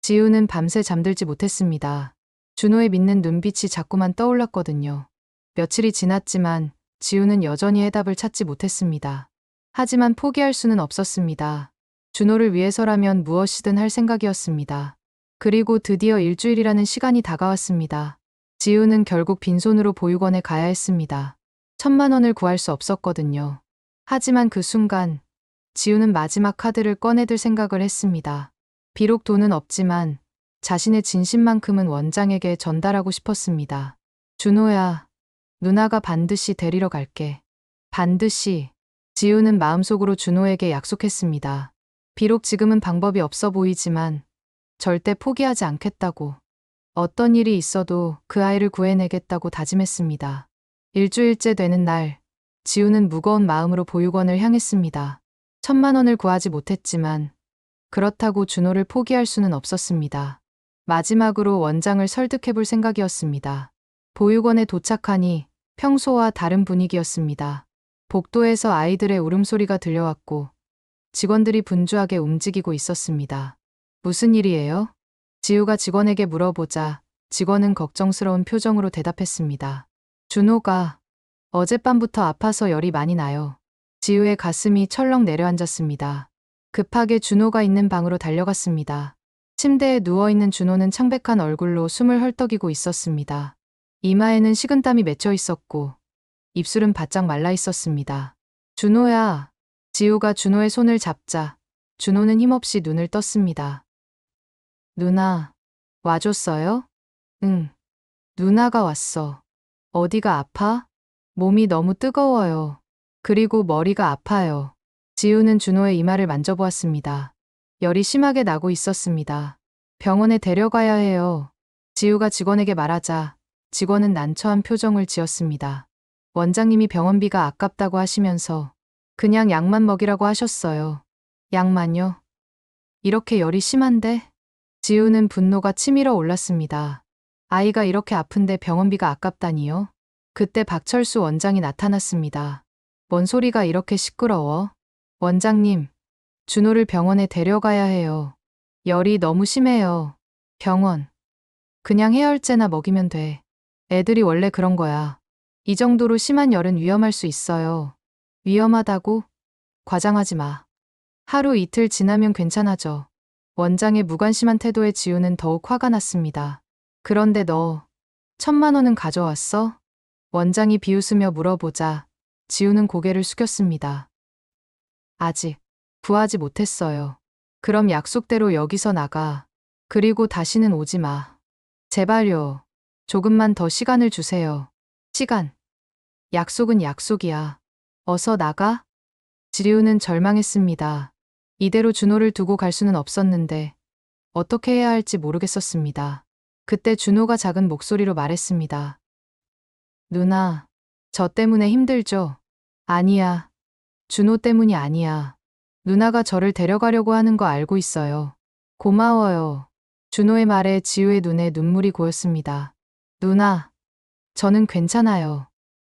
지우는 밤새 잠들지 못했습니다. 준호의 믿는 눈빛이 자꾸만 떠올랐거든요. 며칠이 지났지만 지우는 여전히 해답을 찾지 못했습니다. 하지만 포기할 수는 없었습니다. 준호를 위해서라면 무엇이든 할 생각이었습니다. 그리고 드디어 일주일이라는 시간이 다가왔습니다. 지우는 결국 빈손으로 보육원에 가야 했습니다. 1,000만 원을 구할 수 없었거든요. 하지만 그 순간 지우는 마지막 카드를 꺼내들 생각을 했습니다. 비록 돈은 없지만 자신의 진심만큼은 원장에게 전달하고 싶었습니다. 준호야, 누나가 반드시 데리러 갈게. 반드시. 지우는 마음속으로 준호에게 약속했습니다. 비록 지금은 방법이 없어 보이지만 절대 포기하지 않겠다고. 어떤 일이 있어도 그 아이를 구해내겠다고 다짐했습니다. 일주일째 되는 날, 지우는 무거운 마음으로 보육원을 향했습니다. 1,000만 원을 구하지 못했지만 그렇다고 준호를 포기할 수는 없었습니다. 마지막으로 원장을 설득해볼 생각이었습니다. 보육원에 도착하니 평소와 다른 분위기였습니다. 복도에서 아이들의 울음소리가 들려왔고 직원들이 분주하게 움직이고 있었습니다. 무슨 일이에요? 지우가 직원에게 물어보자 직원은 걱정스러운 표정으로 대답했습니다. 준호가 어젯밤부터 아파서 열이 많이 나요. 지우의 가슴이 철렁 내려앉았습니다. 급하게 준호가 있는 방으로 달려갔습니다. 침대에 누워있는 준호는 창백한 얼굴로 숨을 헐떡이고 있었습니다. 이마에는 식은땀이 맺혀 있었고 입술은 바짝 말라 있었습니다. 준호야. 지우가 준호의 손을 잡자 준호는 힘없이 눈을 떴습니다. 누나, 와줬어요? 응. 누나가 왔어. 어디가 아파? 몸이 너무 뜨거워요. 그리고 머리가 아파요. 지우는 준호의 이마를 만져보았습니다. 열이 심하게 나고 있었습니다. 병원에 데려가야 해요. 지우가 직원에게 말하자 직원은 난처한 표정을 지었습니다. 원장님이 병원비가 아깝다고 하시면서 그냥 약만 먹이라고 하셨어요. 약만요? 이렇게 열이 심한데? 지우는 분노가 치밀어 올랐습니다. 아이가 이렇게 아픈데 병원비가 아깝다니요? 그때 박철수 원장이 나타났습니다. 뭔 소리가 이렇게 시끄러워? 원장님, 준호를 병원에 데려가야 해요. 열이 너무 심해요. 병원. 그냥 해열제나 먹이면 돼. 애들이 원래 그런 거야. 이 정도로 심한 열은 위험할 수 있어요. 위험하다고? 과장하지 마. 하루 이틀 지나면 괜찮아져. 원장의 무관심한 태도에 지우는 더욱 화가 났습니다. 그런데 너 1,000만 원은 가져왔어? 원장이 비웃으며 물어보자 지우는 고개를 숙였습니다. 아직 구하지 못했어요. 그럼 약속대로 여기서 나가. 그리고 다시는 오지 마. 제발요. 조금만 더 시간을 주세요. 시간. 약속은 약속이야. 어서 나가? 지우는 절망했습니다. 이대로 준호를 두고 갈 수는 없었는데 어떻게 해야 할지 모르겠었습니다. 그때 준호가 작은 목소리로 말했습니다. 누나, 저 때문에 힘들죠? 아니야. 준호 때문이 아니야. 누나가 저를 데려가려고 하는 거 알고 있어요. 고마워요. 준호의 말에 지우의 눈에 눈물이 고였습니다. 누나, 저는 괜찮아요.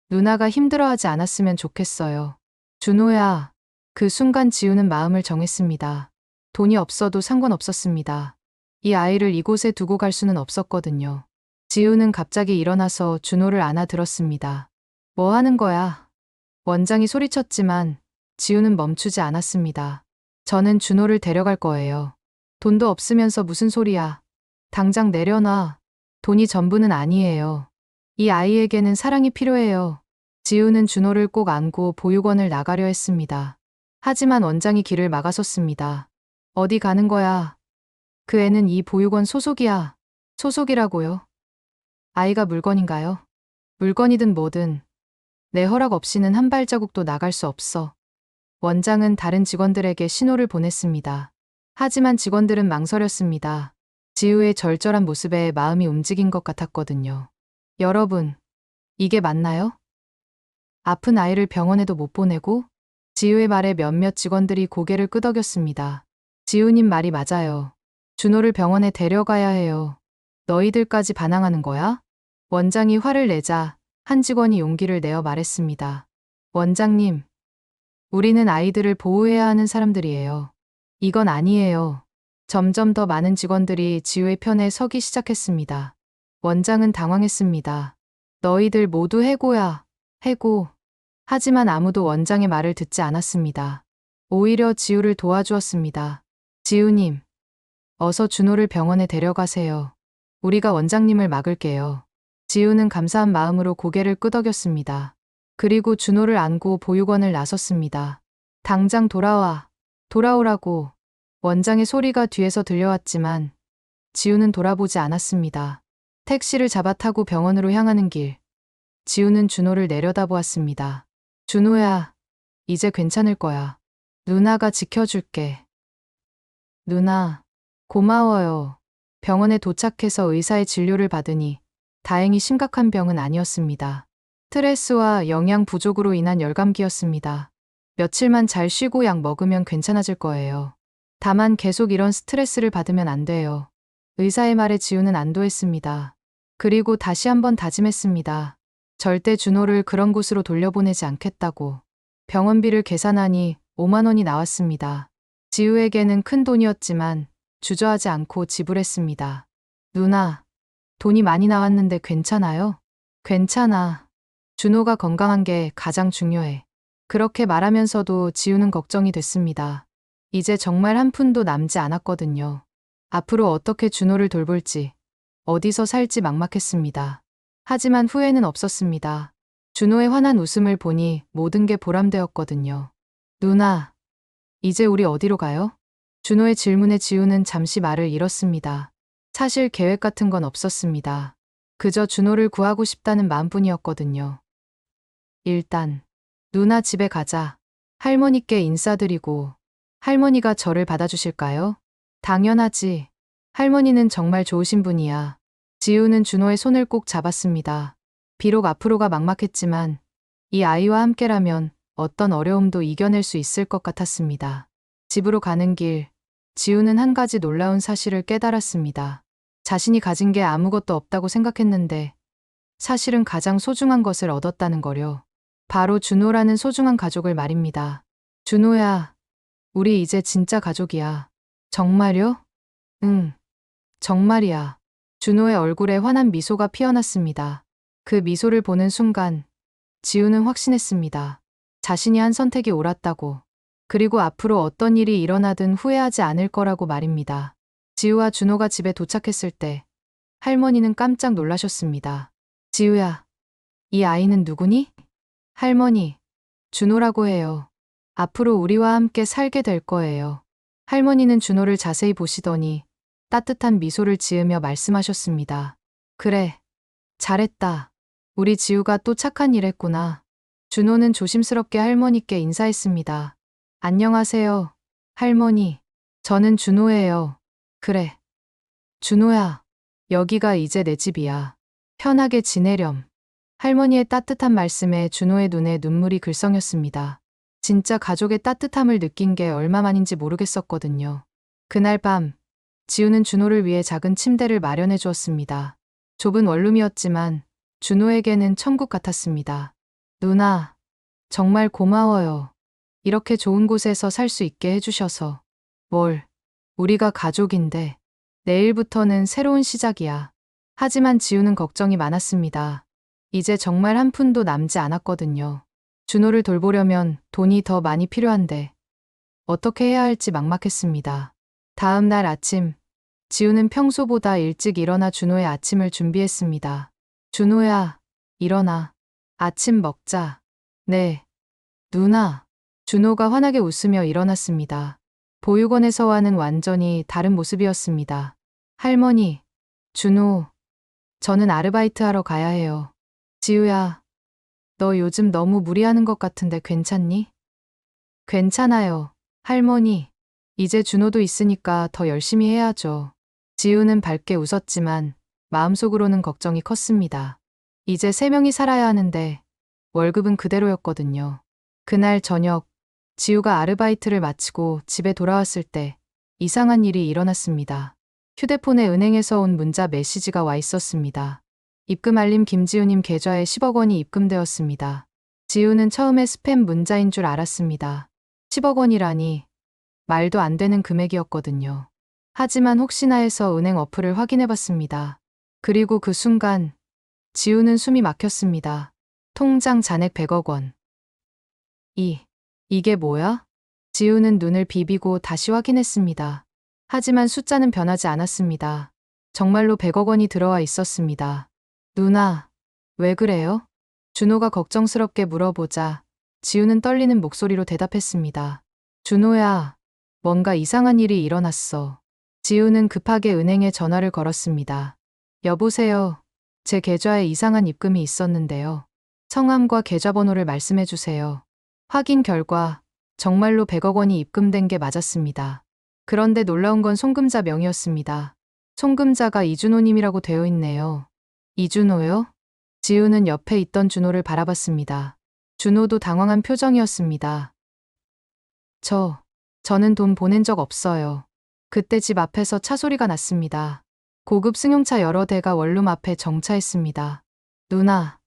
누나가 힘들어하지 않았으면 좋겠어요. 준호야. 그 순간 지우는 마음을 정했습니다. 돈이 없어도 상관없었습니다. 이 아이를 이곳에 두고 갈 수는 없었거든요. 지우는 갑자기 일어나서 준호를 안아들었습니다. 뭐 하는 거야? 원장이 소리쳤지만 지우는 멈추지 않았습니다. 저는 준호를 데려갈 거예요. 돈도 없으면서 무슨 소리야. 당장 내려놔. 돈이 전부는 아니에요. 이 아이에게는 사랑이 필요해요. 지우는 준호를 꼭 안고 보육원을 나가려 했습니다. 하지만 원장이 길을 막아섰습니다. 어디 가는 거야? 그 애는 이 보육원 소속이야. 소속이라고요? 아이가 물건인가요? 물건이든 뭐든 내 허락 없이는 한 발자국도 나갈 수 없어. 원장은 다른 직원들에게 신호를 보냈습니다. 하지만 직원들은 망설였습니다. 지우의 절절한 모습에 마음이 움직인 것 같았거든요. 여러분, 이게 맞나요? 아픈 아이를 병원에도 못 보내고? 지우의 말에 몇몇 직원들이 고개를 끄덕였습니다. 지우님 말이 맞아요. 준호를 병원에 데려가야 해요. 너희들까지 반항하는 거야? 원장이 화를 내자 한 직원이 용기를 내어 말했습니다. 원장님, 우리는 아이들을 보호해야 하는 사람들이에요. 이건 아니에요. 점점 더 많은 직원들이 지우의 편에 서기 시작했습니다. 원장은 당황했습니다. 너희들 모두 해고야. 해고. 하지만 아무도 원장의 말을 듣지 않았습니다. 오히려 지우를 도와주었습니다. 지우님, 어서 준호를 병원에 데려가세요. 우리가 원장님을 막을게요. 지우는 감사한 마음으로 고개를 끄덕였습니다. 그리고 준호를 안고 보육원을 나섰습니다. 당장 돌아와. 돌아오라고. 원장의 소리가 뒤에서 들려왔지만 지우는 돌아보지 않았습니다. 택시를 잡아 타고 병원으로 향하는 길. 지우는 준호를 내려다보았습니다. 준호야, 이제 괜찮을 거야. 누나가 지켜줄게. 누나, 고마워요. 병원에 도착해서 의사의 진료를 받으니 다행히 심각한 병은 아니었습니다. 스트레스와 영양 부족으로 인한 열감기였습니다. 며칠만 잘 쉬고 약 먹으면 괜찮아질 거예요. 다만 계속 이런 스트레스를 받으면 안 돼요. 의사의 말에 지우는 안도했습니다. 그리고 다시 한번 다짐했습니다. 절대 준호를 그런 곳으로 돌려보내지 않겠다고. 병원비를 계산하니 5만 원이 나왔습니다. 지우에게는 큰 돈이었지만 주저하지 않고 지불했습니다. 누나, 돈이 많이 나왔는데 괜찮아요? 괜찮아. 준호가 건강한 게 가장 중요해. 그렇게 말하면서도 지우는 걱정이 됐습니다. 이제 정말 한 푼도 남지 않았거든요. 앞으로 어떻게 준호를 돌볼지, 어디서 살지 막막했습니다. 하지만 후회는 없었습니다. 준호의 환한 웃음을 보니 모든 게 보람되었거든요. 누나, 이제 우리 어디로 가요? 준호의 질문에 지우는 잠시 말을 잃었습니다. 사실 계획 같은 건 없었습니다. 그저 준호를 구하고 싶다는 마음뿐이었거든요. 일단, 누나 집에 가자. 할머니께 인사드리고, 할머니가 저를 받아주실까요? 당연하지. 할머니는 정말 좋으신 분이야. 지우는 준호의 손을 꼭 잡았습니다. 비록 앞으로가 막막했지만, 이 아이와 함께라면 어떤 어려움도 이겨낼 수 있을 것 같았습니다. 집으로 가는 길, 지우는 한 가지 놀라운 사실을 깨달았습니다. 자신이 가진 게 아무것도 없다고 생각했는데 사실은 가장 소중한 것을 얻었다는 거요. 바로 준호라는 소중한 가족을 말입니다. 준호야, 우리 이제 진짜 가족이야. 정말요? 응, 정말이야. 준호의 얼굴에 환한 미소가 피어났습니다. 그 미소를 보는 순간 지우는 확신했습니다. 자신이 한 선택이 옳았다고. 그리고 앞으로 어떤 일이 일어나든 후회하지 않을 거라고 말입니다. 지우와 준호가 집에 도착했을 때 할머니는 깜짝 놀라셨습니다. 지우야, 이 아이는 누구니? 할머니, 준호라고 해요. 앞으로 우리와 함께 살게 될 거예요. 할머니는 준호를 자세히 보시더니 따뜻한 미소를 지으며 말씀하셨습니다. 그래, 잘했다. 우리 지우가 또 착한 일 했구나. 준호는 조심스럽게 할머니께 인사했습니다. 안녕하세요. 할머니. 저는 준호예요. 그래. 준호야. 여기가 이제 내 집이야. 편하게 지내렴. 할머니의 따뜻한 말씀에 준호의 눈에 눈물이 글썽였습니다. 진짜 가족의 따뜻함을 느낀 게 얼마만인지 모르겠었거든요. 그날 밤, 지우는 준호를 위해 작은 침대를 마련해 주었습니다. 좁은 원룸이었지만 준호에게는 천국 같았습니다. 누나, 정말 고마워요. 이렇게 좋은 곳에서 살 수 있게 해주셔서. 뭘, 우리가 가족인데. 내일부터는 새로운 시작이야. 하지만 지우는 걱정이 많았습니다. 이제 정말 한 푼도 남지 않았거든요. 준호를 돌보려면 돈이 더 많이 필요한데 어떻게 해야 할지 막막했습니다. 다음 날 아침, 지우는 평소보다 일찍 일어나 준호의 아침을 준비했습니다. 준호야, 일어나. 아침 먹자. 네. 누나. 준호가 환하게 웃으며 일어났습니다. 보육원에서와는 완전히 다른 모습이었습니다. 할머니, 준호, 저는 아르바이트 하러 가야 해요. 지우야, 너 요즘 너무 무리하는 것 같은데 괜찮니? 괜찮아요. 할머니, 이제 준호도 있으니까 더 열심히 해야죠. 지우는 밝게 웃었지만 마음속으로는 걱정이 컸습니다. 이제 3명이 살아야 하는데 월급은 그대로였거든요. 그날 저녁, 지우가 아르바이트를 마치고 집에 돌아왔을 때 이상한 일이 일어났습니다. 휴대폰에 은행에서 온 문자 메시지가 와 있었습니다. 입금 알림 김지우님 계좌에 10억 원이 입금되었습니다. 지우는 처음에 스팸 문자인 줄 알았습니다. 10억 원이라니 말도 안 되는 금액이었거든요. 하지만 혹시나 해서 은행 어플을 확인해 봤습니다. 그리고 그 순간 지우는 숨이 막혔습니다. 통장 잔액 100억 원. 이게 뭐야? 지우는 눈을 비비고 다시 확인했습니다. 하지만 숫자는 변하지 않았습니다. 정말로 100억 원이 들어와 있었습니다. 누나, 왜 그래요? 준호가 걱정스럽게 물어보자 지우는 떨리는 목소리로 대답했습니다. 준호야, 뭔가 이상한 일이 일어났어. 지우는 급하게 은행에 전화를 걸었습니다. 여보세요. 제 계좌에 이상한 입금이 있었는데요. 성함과 계좌번호를 말씀해 주세요. 확인 결과 정말로 100억 원이 입금된 게 맞았습니다. 그런데 놀라운 건 송금자 명의였습니다. 송금자가 이준호님이라고 되어 있네요. 이준호요? 지우는 옆에 있던 준호를 바라봤습니다. 준호도 당황한 표정이었습니다. 저는 돈 보낸 적 없어요. 그때 집 앞에서 차 소리가 났습니다. 고급 승용차 여러 대가 원룸 앞에 정차했습니다. 누나,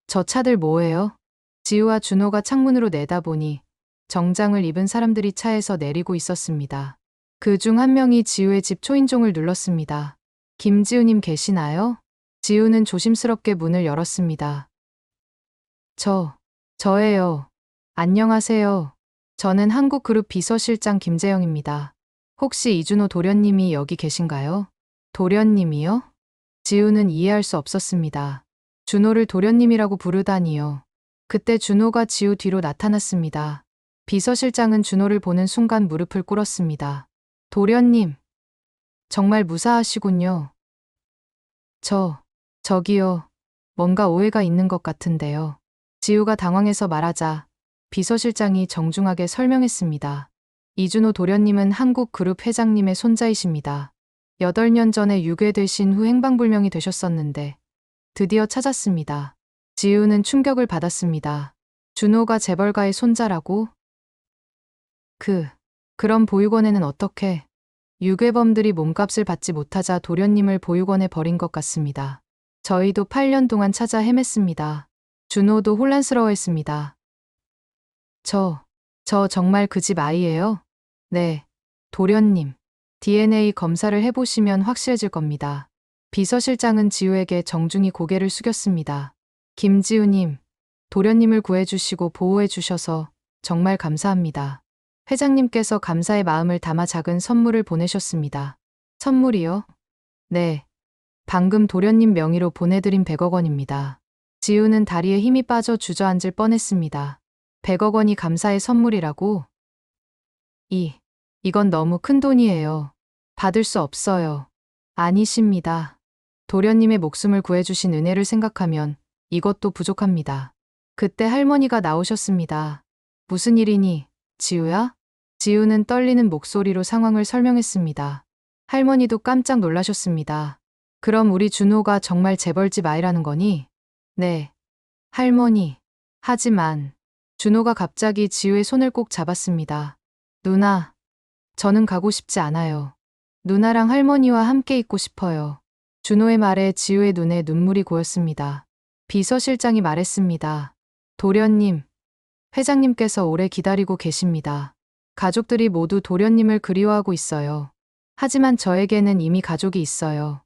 저 차들 뭐예요? 지우와 준호가 창문으로 내다보니 정장을 입은 사람들이 차에서 내리고 있었습니다. 그 중 한 명이 지우의 집 초인종을 눌렀습니다. 김지우님 계시나요? 지우는 조심스럽게 문을 열었습니다. 저예요. 안녕하세요. 저는 한국그룹 비서실장 김재영입니다. 혹시 이준호 도련님이 여기 계신가요? 도련님이요? 지우는 이해할 수 없었습니다. 준호를 도련님이라고 부르다니요. 그때 준호가 지우 뒤로 나타났습니다. 비서실장은 준호를 보는 순간 무릎을 꿇었습니다. 도련님, 정말 무사하시군요. 저기요. 뭔가 오해가 있는 것 같은데요. 지우가 당황해서 말하자 비서실장이 정중하게 설명했습니다. 이준호 도련님은 한국그룹 회장님의 손자이십니다. 8년 전에 유괴되신 후 행방불명이 되셨었는데 드디어 찾았습니다. 지우는 충격을 받았습니다. 준호가 재벌가의 손자라고? 그럼 보육원에는 어떻게? 유괴범들이 몸값을 받지 못하자 도련님을 보육원에 버린 것 같습니다. 저희도 8년 동안 찾아 헤맸습니다. 준호도 혼란스러워했습니다. 저 정말 그 집 아이예요? 네, 도련님. DNA 검사를 해보시면 확실해질 겁니다. 비서실장은 지우에게 정중히 고개를 숙였습니다. 김지우님, 도련님을 구해주시고 보호해주셔서 정말 감사합니다. 회장님께서 감사의 마음을 담아 작은 선물을 보내셨습니다. 선물이요? 네. 방금 도련님 명의로 보내드린 100억 원입니다. 지우는 다리에 힘이 빠져 주저앉을 뻔했습니다. 100억 원이 감사의 선물이라고? 이건 너무 큰 돈이에요. 받을 수 없어요. 아니십니다. 도련님의 목숨을 구해주신 은혜를 생각하면 이것도 부족합니다. 그때 할머니가 나오셨습니다. 무슨 일이니, 지우야? 지우는 떨리는 목소리로 상황을 설명했습니다. 할머니도 깜짝 놀라셨습니다. 그럼 우리 준호가 정말 재벌집 아이라는 거니? 네. 할머니. 하지만 준호가 갑자기 지우의 손을 꼭 잡았습니다. 누나, 저는 가고 싶지 않아요. 누나랑 할머니와 함께 있고 싶어요. 준호의 말에 지우의 눈에 눈물이 고였습니다. 비서실장이 말했습니다. 도련님, 회장님께서 오래 기다리고 계십니다. 가족들이 모두 도련님을 그리워하고 있어요. 하지만 저에게는 이미 가족이 있어요.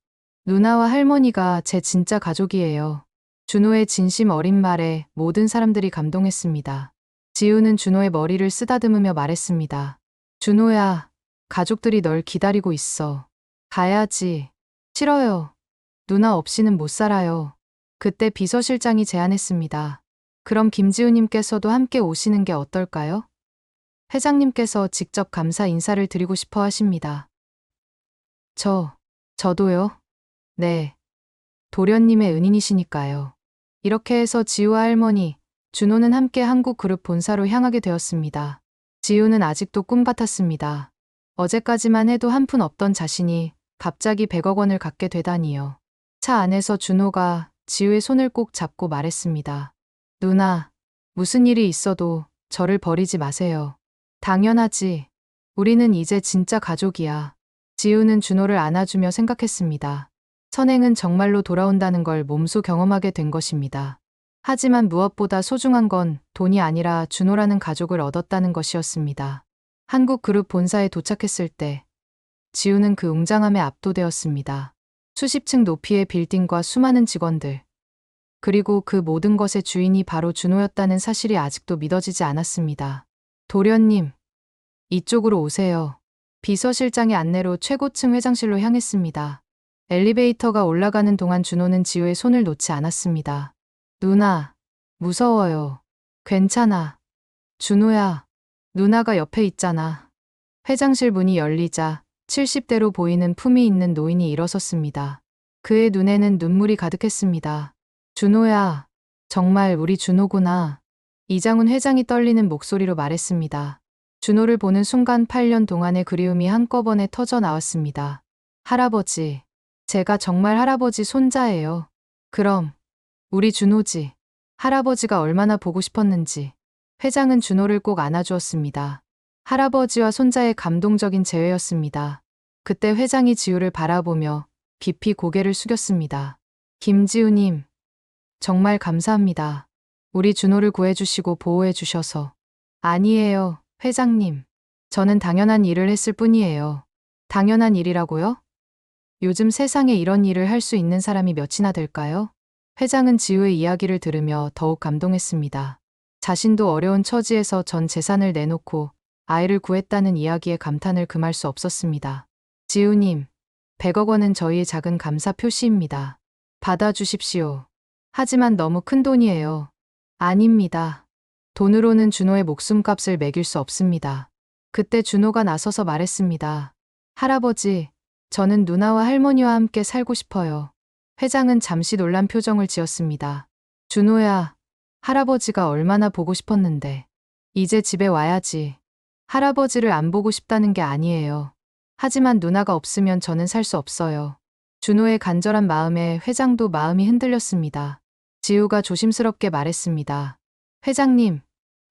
누나와 할머니가 제 진짜 가족이에요. 준호의 진심 어린 말에 모든 사람들이 감동했습니다. 지우는 준호의 머리를 쓰다듬으며 말했습니다. 준호야, 가족들이 널 기다리고 있어. 가야지. 싫어요. 누나 없이는 못 살아요. 그때 비서실장이 제안했습니다. 그럼 김지우님께서도 함께 오시는 게 어떨까요? 회장님께서 직접 감사 인사를 드리고 싶어 하십니다. 저도요? 네. 도련님의 은인이시니까요. 이렇게 해서 지우와 할머니, 준호는 함께 한국그룹 본사로 향하게 되었습니다. 지우는 아직도 꿈같았습니다. 어제까지만 해도 한 푼 없던 자신이 갑자기 100억 원을 갖게 되다니요. 차 안에서 준호가 지우의 손을 꼭 잡고 말했습니다. 누나, 무슨 일이 있어도 저를 버리지 마세요. 당연하지. 우리는 이제 진짜 가족이야. 지우는 준호를 안아주며 생각했습니다. 선행은 정말로 돌아온다는 걸 몸소 경험하게 된 것입니다. 하지만 무엇보다 소중한 건 돈이 아니라 준호라는 가족을 얻었다는 것이었습니다. 한국그룹 본사에 도착했을 때 지우는 그 웅장함에 압도되었습니다. 수십 층 높이의 빌딩과 수많은 직원들, 그리고 그 모든 것의 주인이 바로 준호였다는 사실이 아직도 믿어지지 않았습니다. 도련님, 이쪽으로 오세요. 비서실장의 안내로 최고층 회장실로 향했습니다. 엘리베이터가 올라가는 동안 준호는 지우의 손을 놓지 않았습니다. 누나, 무서워요. 괜찮아. 준호야, 누나가 옆에 있잖아. 회장실 문이 열리자 70대로 보이는 품위 있는 노인이 일어섰습니다. 그의 눈에는 눈물이 가득했습니다. 준호야, 정말 우리 준호구나. 이장훈 회장이 떨리는 목소리로 말했습니다. 준호를 보는 순간 8년 동안의 그리움이 한꺼번에 터져 나왔습니다. 할아버지, 제가 정말 할아버지 손자예요. 그럼 우리 준호지. 할아버지가 얼마나 보고 싶었는지. 회장은 준호를 꼭 안아주었습니다. 할아버지와 손자의 감동적인 재회였습니다. 그때 회장이 지우를 바라보며 깊이 고개를 숙였습니다. 김지우님, 정말 감사합니다. 우리 준호를 구해주시고 보호해주셔서. 아니에요, 회장님. 저는 당연한 일을 했을 뿐이에요. 당연한 일이라고요? 요즘 세상에 이런 일을 할 수 있는 사람이 몇이나 될까요? 회장은 지우의 이야기를 들으며 더욱 감동했습니다. 자신도 어려운 처지에서 전 재산을 내놓고 아이를 구했다는 이야기에 감탄을 금할 수 없었습니다. 지우님, 100억 원은 저희의 작은 감사 표시입니다. 받아주십시오. 하지만 너무 큰 돈이에요. 아닙니다. 돈으로는 준호의 목숨값을 매길 수 없습니다. 그때 준호가 나서서 말했습니다. 할아버지, 저는 누나와 할머니와 함께 살고 싶어요. 회장은 잠시 놀란 표정을 지었습니다. 준호야, 할아버지가 얼마나 보고 싶었는데. 이제 집에 와야지. 할아버지를 안 보고 싶다는 게 아니에요. 하지만 누나가 없으면 저는 살 수 없어요. 준호의 간절한 마음에 회장도 마음이 흔들렸습니다. 지우가 조심스럽게 말했습니다. 회장님,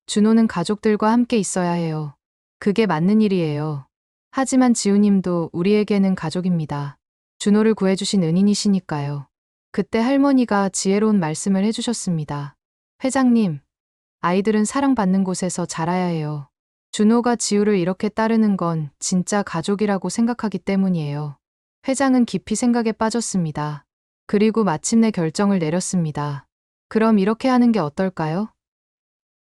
준호는 가족들과 함께 있어야 해요. 그게 맞는 일이에요. 하지만 지우님도 우리에게는 가족입니다. 준호를 구해주신 은인이시니까요. 그때 할머니가 지혜로운 말씀을 해주셨습니다. 회장님, 아이들은 사랑받는 곳에서 자라야 해요. 준호가 지우를 이렇게 따르는 건 진짜 가족이라고 생각하기 때문이에요. 회장은 깊이 생각에 빠졌습니다. 그리고 마침내 결정을 내렸습니다. 그럼 이렇게 하는 게 어떨까요?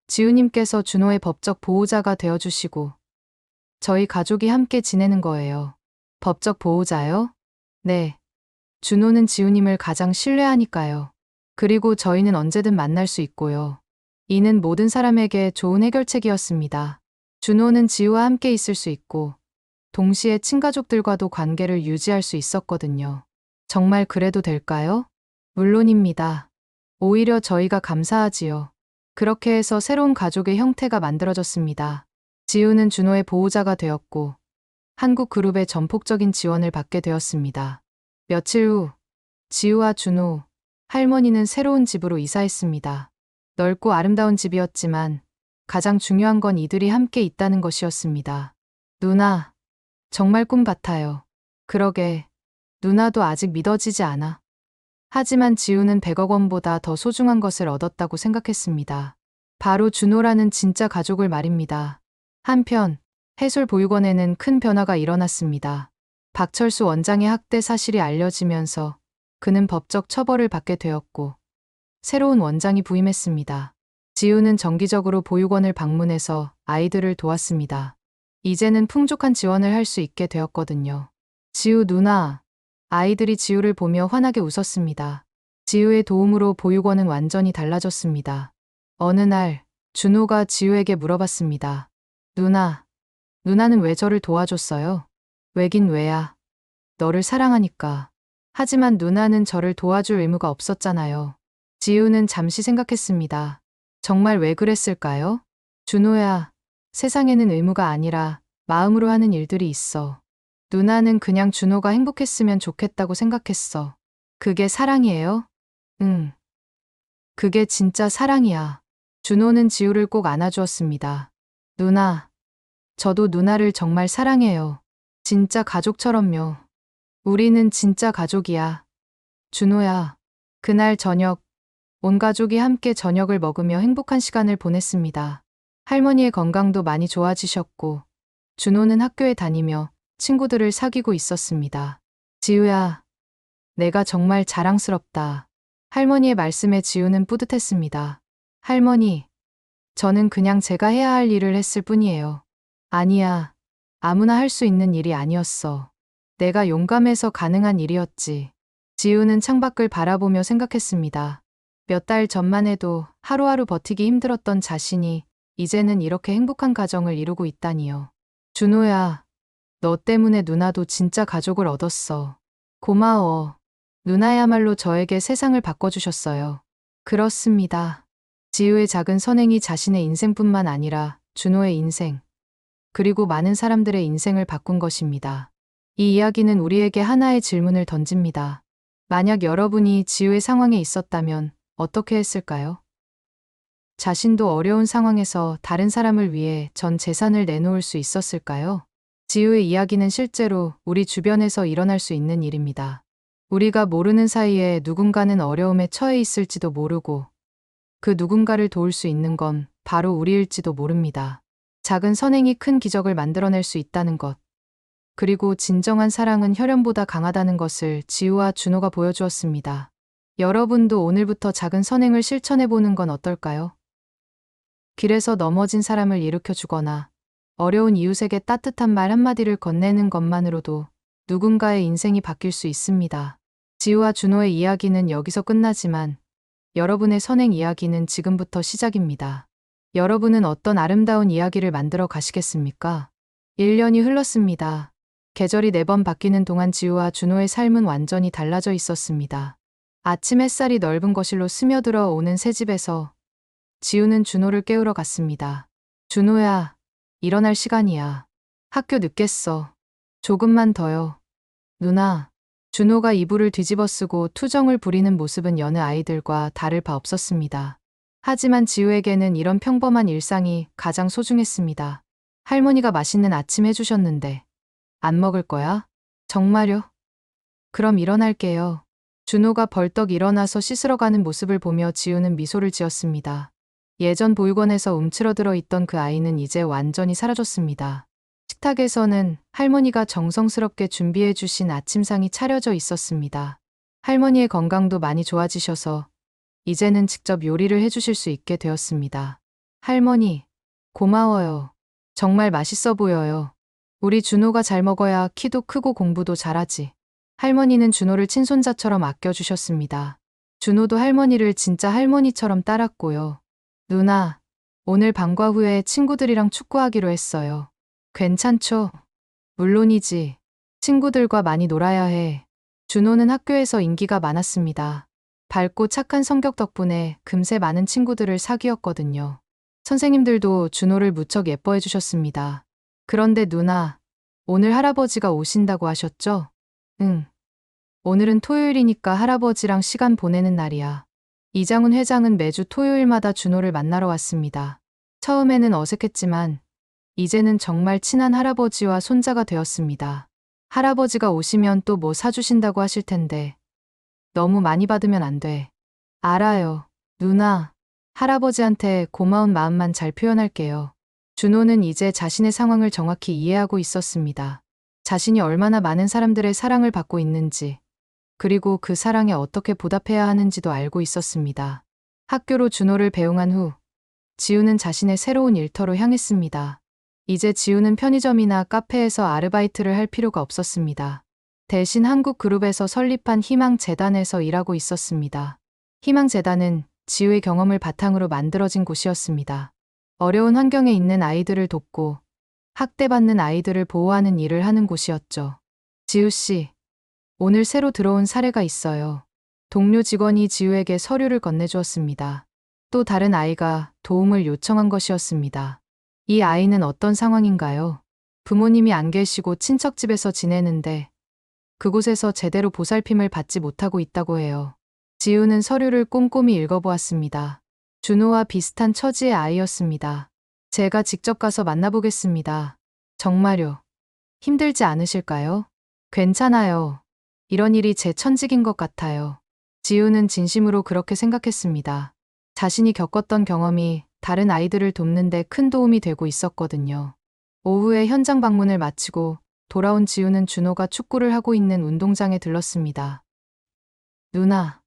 지우님께서 준호의 법적 보호자가 되어주시고 저희 가족이 함께 지내는 거예요. 법적 보호자요? 네. 준호는 지우님을 가장 신뢰하니까요. 그리고 저희는 언제든 만날 수 있고요. 이는 모든 사람에게 좋은 해결책이었습니다. 준호는 지우와 함께 있을 수 있고 동시에 친가족들과도 관계를 유지할 수 있었거든요. 정말 그래도 될까요? 물론입니다. 오히려 저희가 감사하지요. 그렇게 해서 새로운 가족의 형태가 만들어졌습니다. 지우는 준호의 보호자가 되었고 한국그룹의 전폭적인 지원을 받게 되었습니다. 며칠 후 지우와 준호, 할머니는 새로운 집으로 이사했습니다. 넓고 아름다운 집이었지만 가장 중요한 건 이들이 함께 있다는 것이었습니다. 누나, 정말 꿈 같아요. 그러게, 누나도 아직 믿어지지 않아. 하지만 지우는 100억 원보다 더 소중한 것을 얻었다고 생각했습니다. 바로 준호라는 진짜 가족을 말입니다. 한편 해솔보육원에는 큰 변화가 일어났습니다. 박철수 원장의 학대 사실이 알려지면서 그는 법적 처벌을 받게 되었고 새로운 원장이 부임했습니다. 지우는 정기적으로 보육원을 방문해서 아이들을 도왔습니다. 이제는 풍족한 지원을 할 수 있게 되었거든요. 지우 누나, 아이들이 지우를 보며 환하게 웃었습니다. 지우의 도움으로 보육원은 완전히 달라졌습니다. 어느 날 준호가 지우에게 물어봤습니다. 누나는 왜 저를 도와줬어요? 왜긴 왜야. 너를 사랑하니까. 하지만 누나는 저를 도와줄 의무가 없었잖아요. 지우는 잠시 생각했습니다. 정말 왜 그랬을까요? 준호야, 세상에는 의무가 아니라 마음으로 하는 일들이 있어. 누나는 그냥 준호가 행복했으면 좋겠다고 생각했어. 그게 사랑이에요? 응. 그게 진짜 사랑이야. 준호는 지우를 꼭 안아주었습니다. 누나, 저도 누나를 정말 사랑해요. 진짜 가족처럼요. 우리는 진짜 가족이야. 준호야, 그날 저녁, 온 가족이 함께 저녁을 먹으며 행복한 시간을 보냈습니다. 할머니의 건강도 많이 좋아지셨고, 준호는 학교에 다니며 친구들을 사귀고 있었습니다. 지우야, 내가 정말 자랑스럽다. 할머니의 말씀에 지우는 뿌듯했습니다. 할머니, 저는 그냥 제가 해야 할 일을 했을 뿐이에요. 아니야, 아무나 할 수 있는 일이 아니었어. 내가 용감해서 가능한 일이었지. 지우는 창밖을 바라보며 생각했습니다. 몇 달 전만 해도 하루하루 버티기 힘들었던 자신이 이제는 이렇게 행복한 가정을 이루고 있다니요. 준호야, 너 때문에 누나도 진짜 가족을 얻었어. 고마워. 누나야말로 저에게 세상을 바꿔주셨어요. 그렇습니다. 지우의 작은 선행이 자신의 인생뿐만 아니라 준호의 인생, 그리고 많은 사람들의 인생을 바꾼 것입니다. 이 이야기는 우리에게 하나의 질문을 던집니다. 만약 여러분이 지우의 상황에 있었다면 어떻게 했을까요? 자신도 어려운 상황에서 다른 사람을 위해 전 재산을 내놓을 수 있었을까요? 지우의 이야기는 실제로 우리 주변에서 일어날 수 있는 일입니다. 우리가 모르는 사이에 누군가는 어려움에 처해 있을지도 모르고 그 누군가를 도울 수 있는 건 바로 우리일지도 모릅니다. 작은 선행이 큰 기적을 만들어낼 수 있다는 것. 그리고 진정한 사랑은 혈연보다 강하다는 것을 지우와 준호가 보여주었습니다. 여러분도 오늘부터 작은 선행을 실천해보는 건 어떨까요? 길에서 넘어진 사람을 일으켜주거나 어려운 이웃에게 따뜻한 말 한마디를 건네는 것만으로도 누군가의 인생이 바뀔 수 있습니다. 지우와 준호의 이야기는 여기서 끝나지만 여러분의 선행 이야기는 지금부터 시작입니다. 여러분은 어떤 아름다운 이야기를 만들어 가시겠습니까? 1년이 흘렀습니다. 계절이 4번 바뀌는 동안 지우와 준호의 삶은 완전히 달라져 있었습니다. 아침 햇살이 넓은 거실로 스며들어 오는 새집에서 지우는 준호를 깨우러 갔습니다. 준호야, 일어날 시간이야. 학교 늦겠어. 조금만 더요. 누나. 준호가 이불을 뒤집어 쓰고 투정을 부리는 모습은 여느 아이들과 다를 바 없었습니다. 하지만 지우에게는 이런 평범한 일상이 가장 소중했습니다. 할머니가 맛있는 아침 해주셨는데 안 먹을 거야? 정말요? 그럼 일어날게요. 준호가 벌떡 일어나서 씻으러 가는 모습을 보며 지우는 미소를 지었습니다. 예전 보육원에서 움츠러들어 있던 그 아이는 이제 완전히 사라졌습니다. 식탁에서는 할머니가 정성스럽게 준비해 주신 아침상이 차려져 있었습니다. 할머니의 건강도 많이 좋아지셔서 이제는 직접 요리를 해주실 수 있게 되었습니다. 할머니, 고마워요. 정말 맛있어 보여요. 우리 준호가 잘 먹어야 키도 크고 공부도 잘하지. 할머니는 준호를 친손자처럼 아껴주셨습니다. 준호도 할머니를 진짜 할머니처럼 따랐고요. 누나, 오늘 방과 후에 친구들이랑 축구하기로 했어요. 괜찮죠? 물론이지. 친구들과 많이 놀아야 해. 준호는 학교에서 인기가 많았습니다. 밝고 착한 성격 덕분에 금세 많은 친구들을 사귀었거든요. 선생님들도 준호를 무척 예뻐해 주셨습니다. 그런데 누나, 오늘 할아버지가 오신다고 하셨죠? 응. 오늘은 토요일이니까 할아버지랑 시간 보내는 날이야. 이장훈 회장은 매주 토요일마다 준호를 만나러 왔습니다. 처음에는 어색했지만 이제는 정말 친한 할아버지와 손자가 되었습니다. 할아버지가 오시면 또 뭐 사주신다고 하실 텐데 너무 많이 받으면 안 돼. 알아요. 누나, 할아버지한테 고마운 마음만 잘 표현할게요. 준호는 이제 자신의 상황을 정확히 이해하고 있었습니다. 자신이 얼마나 많은 사람들의 사랑을 받고 있는지, 그리고 그 사랑에 어떻게 보답해야 하는지도 알고 있었습니다. 학교로 준호를 배웅한 후, 지우는 자신의 새로운 일터로 향했습니다. 이제 지우는 편의점이나 카페에서 아르바이트를 할 필요가 없었습니다. 대신 한국그룹에서 설립한 희망재단에서 일하고 있었습니다. 희망재단은 지우의 경험을 바탕으로 만들어진 곳이었습니다. 어려운 환경에 있는 아이들을 돕고 학대받는 아이들을 보호하는 일을 하는 곳이었죠. 지우 씨, 오늘 새로 들어온 사례가 있어요. 동료 직원이 지우에게 서류를 건네주었습니다. 또 다른 아이가 도움을 요청한 것이었습니다. 이 아이는 어떤 상황인가요? 부모님이 안 계시고 친척 집에서 지내는데 그곳에서 제대로 보살핌을 받지 못하고 있다고 해요. 지우는 서류를 꼼꼼히 읽어보았습니다. 준호와 비슷한 처지의 아이였습니다. 제가 직접 가서 만나보겠습니다. 정말요? 힘들지 않으실까요? 괜찮아요. 이런 일이 제 천직인 것 같아요. 지우는 진심으로 그렇게 생각했습니다. 자신이 겪었던 경험이 다른 아이들을 돕는데 큰 도움이 되고 있었거든요. 오후에 현장 방문을 마치고 돌아온 지우는 준호가 축구를 하고 있는 운동장에 들렀습니다. 누나.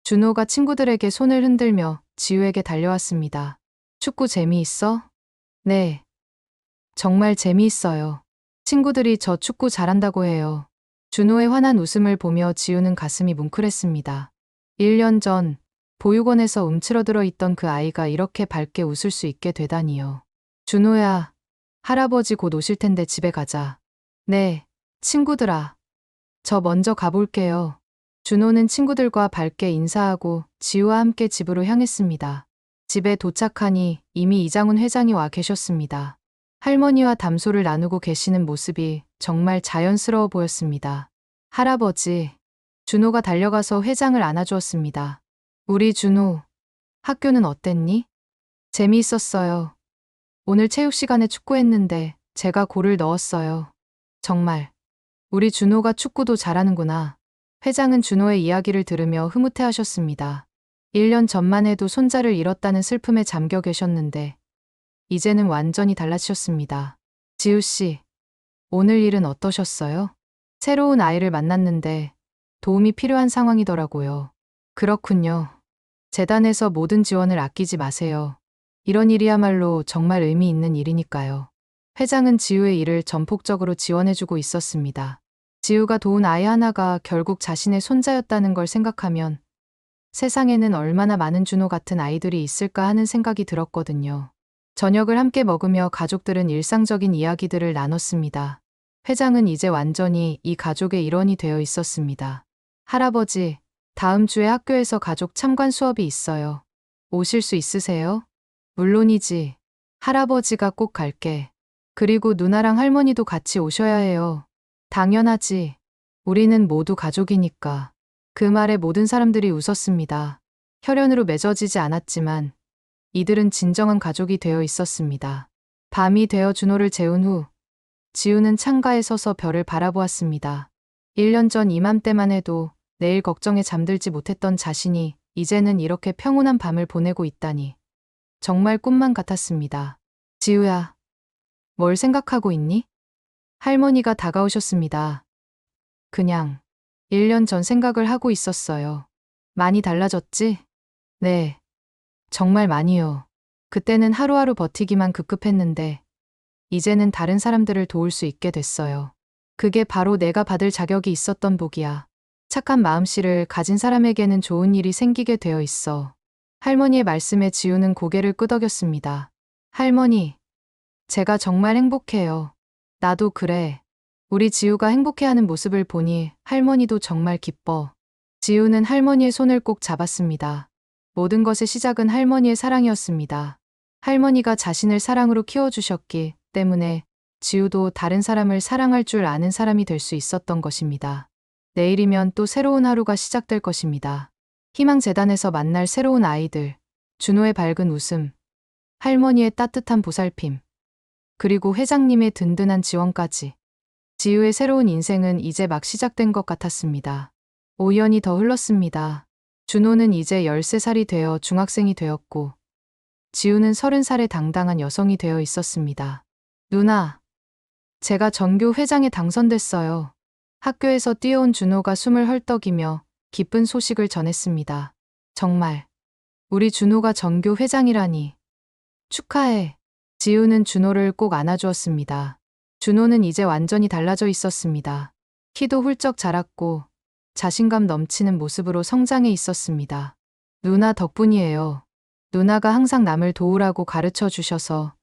준호가 친구들에게 손을 흔들며 지우에게 달려왔습니다. 축구 재미있어? 네. 정말 재미있어요. 친구들이 저 축구 잘한다고 해요. 준호의 환한 웃음을 보며 지우는 가슴이 뭉클했습니다. 1년 전 보육원에서 움츠러들어 있던 그 아이가 이렇게 밝게 웃을 수 있게 되다니요. 준호야, 할아버지 곧 오실 텐데 집에 가자. 네, 친구들아. 저 먼저 가볼게요. 준호는 친구들과 밝게 인사하고 지우와 함께 집으로 향했습니다. 집에 도착하니 이미 이장훈 회장이 와 계셨습니다. 할머니와 담소를 나누고 계시는 모습이 정말 자연스러워 보였습니다. 할아버지, 준호가 달려가서 회장을 안아주었습니다. 우리 준호, 학교는 어땠니? 재미있었어요. 오늘 체육 시간에 축구했는데 제가 골을 넣었어요. 정말. 우리 준호가 축구도 잘하는구나. 회장은 준호의 이야기를 들으며 흐뭇해하셨습니다. 1년 전만 해도 손자를 잃었다는 슬픔에 잠겨 계셨는데 이제는 완전히 달라지셨습니다. 지우 씨, 오늘 일은 어떠셨어요? 새로운 아이를 만났는데 도움이 필요한 상황이더라고요. 그렇군요. 재단에서 모든 지원을 아끼지 마세요. 이런 일이야말로 정말 의미 있는 일이니까요. 회장은 지우의 일을 전폭적으로 지원해주고 있었습니다. 지우가 도운 아이 하나가 결국 자신의 손자였다는 걸 생각하면 세상에는 얼마나 많은 준호 같은 아이들이 있을까 하는 생각이 들었거든요. 저녁을 함께 먹으며 가족들은 일상적인 이야기들을 나눴습니다. 회장은 이제 완전히 이 가족의 일원이 되어 있었습니다. 할아버지, 다음 주에 학교에서 가족 참관 수업이 있어요. 오실 수 있으세요? 물론이지. 할아버지가 꼭 갈게. 그리고 누나랑 할머니도 같이 오셔야 해요. 당연하지. 우리는 모두 가족이니까. 그 말에 모든 사람들이 웃었습니다. 혈연으로 맺어지지 않았지만 이들은 진정한 가족이 되어 있었습니다. 밤이 되어 준호를 재운 후 지우는 창가에 서서 별을 바라보았습니다. 1년 전 이맘때만 해도 내일 걱정에 잠들지 못했던 자신이 이제는 이렇게 평온한 밤을 보내고 있다니 정말 꿈만 같았습니다. 지우야, 뭘 생각하고 있니? 할머니가 다가오셨습니다. 그냥 1년 전 생각을 하고 있었어요. 많이 달라졌지? 네, 정말 많이요. 그때는 하루하루 버티기만 급급했는데 이제는 다른 사람들을 도울 수 있게 됐어요. 그게 바로 내가 받을 자격이 있었던 복이야. 착한 마음씨를 가진 사람에게는 좋은 일이 생기게 되어 있어. 할머니의 말씀에 지우는 고개를 끄덕였습니다. 할머니, 제가 정말 행복해요. 나도 그래. 우리 지우가 행복해하는 모습을 보니 할머니도 정말 기뻐. 지우는 할머니의 손을 꼭 잡았습니다. 모든 것의 시작은 할머니의 사랑이었습니다. 할머니가 자신을 사랑으로 키워주셨기 때문에 지우도 다른 사람을 사랑할 줄 아는 사람이 될 수 있었던 것입니다. 내일이면 또 새로운 하루가 시작될 것입니다. 희망재단에서 만날 새로운 아이들, 준호의 밝은 웃음, 할머니의 따뜻한 보살핌, 그리고 회장님의 든든한 지원까지. 지우의 새로운 인생은 이제 막 시작된 것 같았습니다. 5년이 더 흘렀습니다. 준호는 이제 13살이 되어 중학생이 되었고, 지우는 30살의 당당한 여성이 되어 있었습니다. 누나, 제가 전교 회장에 당선됐어요. 학교에서 뛰어온 준호가 숨을 헐떡이며 기쁜 소식을 전했습니다. 정말, 우리 준호가 전교 회장이라니. 축하해. 지우는 준호를 꼭 안아주었습니다. 준호는 이제 완전히 달라져 있었습니다. 키도 훌쩍 자랐고 자신감 넘치는 모습으로 성장해 있었습니다. 누나 덕분이에요. 누나가 항상 남을 도우라고 가르쳐 주셔서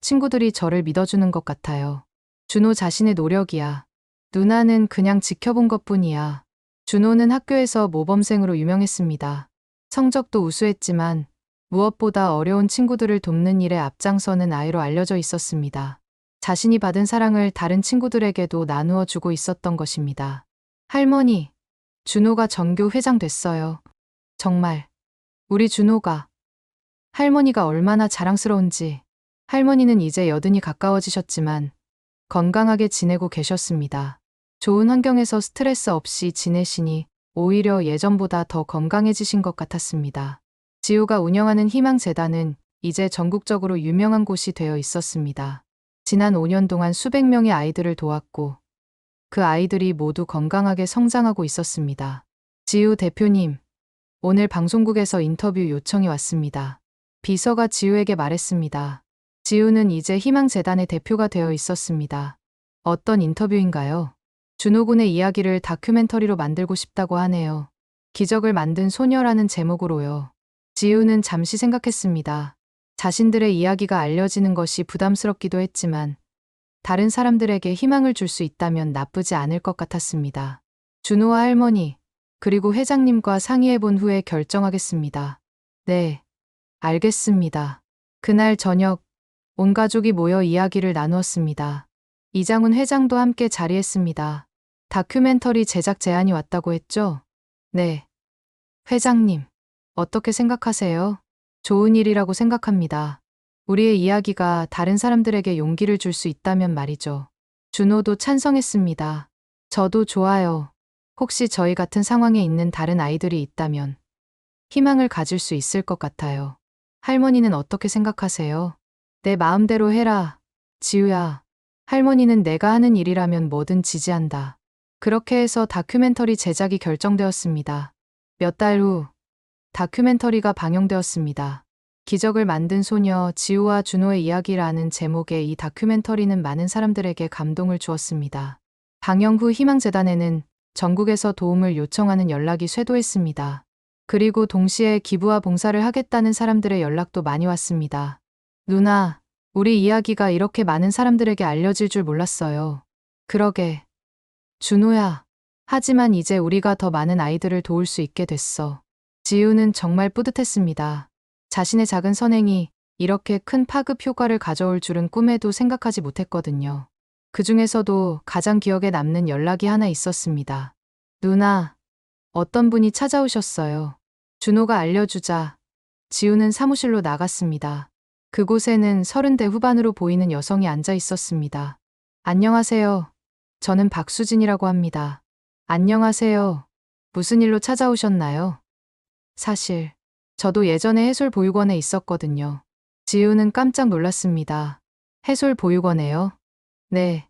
친구들이 저를 믿어주는 것 같아요. 준호 자신의 노력이야. 누나는 그냥 지켜본 것뿐이야. 준호는 학교에서 모범생으로 유명했습니다. 성적도 우수했지만 무엇보다 어려운 친구들을 돕는 일에 앞장서는 아이로 알려져 있었습니다. 자신이 받은 사랑을 다른 친구들에게도 나누어 주고 있었던 것입니다. 할머니, 준호가 전교 회장 됐어요. 정말, 우리 준호가. 할머니가 얼마나 자랑스러운지. 할머니는 이제 80이 가까워지셨지만 건강하게 지내고 계셨습니다. 좋은 환경에서 스트레스 없이 지내시니 오히려 예전보다 더 건강해지신 것 같았습니다. 지우가 운영하는 희망재단은 이제 전국적으로 유명한 곳이 되어 있었습니다. 지난 5년 동안 수백 명의 아이들을 도왔고 그 아이들이 모두 건강하게 성장하고 있었습니다. 지우 대표님, 오늘 방송국에서 인터뷰 요청이 왔습니다. 비서가 지우에게 말했습니다. 지우는 이제 희망재단의 대표가 되어 있었습니다. 어떤 인터뷰인가요? 준호 군의 이야기를 다큐멘터리로 만들고 싶다고 하네요. 기적을 만든 소녀라는 제목으로요. 지우는 잠시 생각했습니다. 자신들의 이야기가 알려지는 것이 부담스럽기도 했지만 다른 사람들에게 희망을 줄 수 있다면 나쁘지 않을 것 같았습니다. 준호와 할머니, 그리고 회장님과 상의해 본 후에 결정하겠습니다. 네, 알겠습니다. 그날 저녁, 온 가족이 모여 이야기를 나누었습니다. 이장훈 회장도 함께 자리했습니다. 다큐멘터리 제작 제안이 왔다고 했죠? 네. 회장님, 어떻게 생각하세요? 좋은 일이라고 생각합니다. 우리의 이야기가 다른 사람들에게 용기를 줄 수 있다면 말이죠. 준호도 찬성했습니다. 저도 좋아요. 혹시 저희 같은 상황에 있는 다른 아이들이 있다면 희망을 가질 수 있을 것 같아요. 할머니는 어떻게 생각하세요? 내 마음대로 해라. 지우야. 할머니는 내가 하는 일이라면 뭐든 지지한다. 그렇게 해서 다큐멘터리 제작이 결정되었습니다. 몇 달 후, 다큐멘터리가 방영되었습니다. 기적을 만든 소녀 지우와 준호의 이야기라는 제목의 이 다큐멘터리는 많은 사람들에게 감동을 주었습니다. 방영 후 희망재단에는 전국에서 도움을 요청하는 연락이 쇄도했습니다. 그리고 동시에 기부와 봉사를 하겠다는 사람들의 연락도 많이 왔습니다. 누나, 우리 이야기가 이렇게 많은 사람들에게 알려질 줄 몰랐어요. 그러게. 준호야. 하지만 이제 우리가 더 많은 아이들을 도울 수 있게 됐어. 지우는 정말 뿌듯했습니다. 자신의 작은 선행이 이렇게 큰 파급 효과를 가져올 줄은 꿈에도 생각하지 못했거든요. 그 중에서도 가장 기억에 남는 연락이 하나 있었습니다. 누나, 어떤 분이 찾아오셨어요. 준호가 알려주자 지우는 사무실로 나갔습니다. 그곳에는 30대 후반으로 보이는 여성이 앉아 있었습니다. 안녕하세요. 저는 박수진이라고 합니다. 안녕하세요. 무슨 일로 찾아오셨나요? 사실 저도 예전에 해솔보육원에 있었거든요. 지우는 깜짝 놀랐습니다. 해솔보육원에요? 네.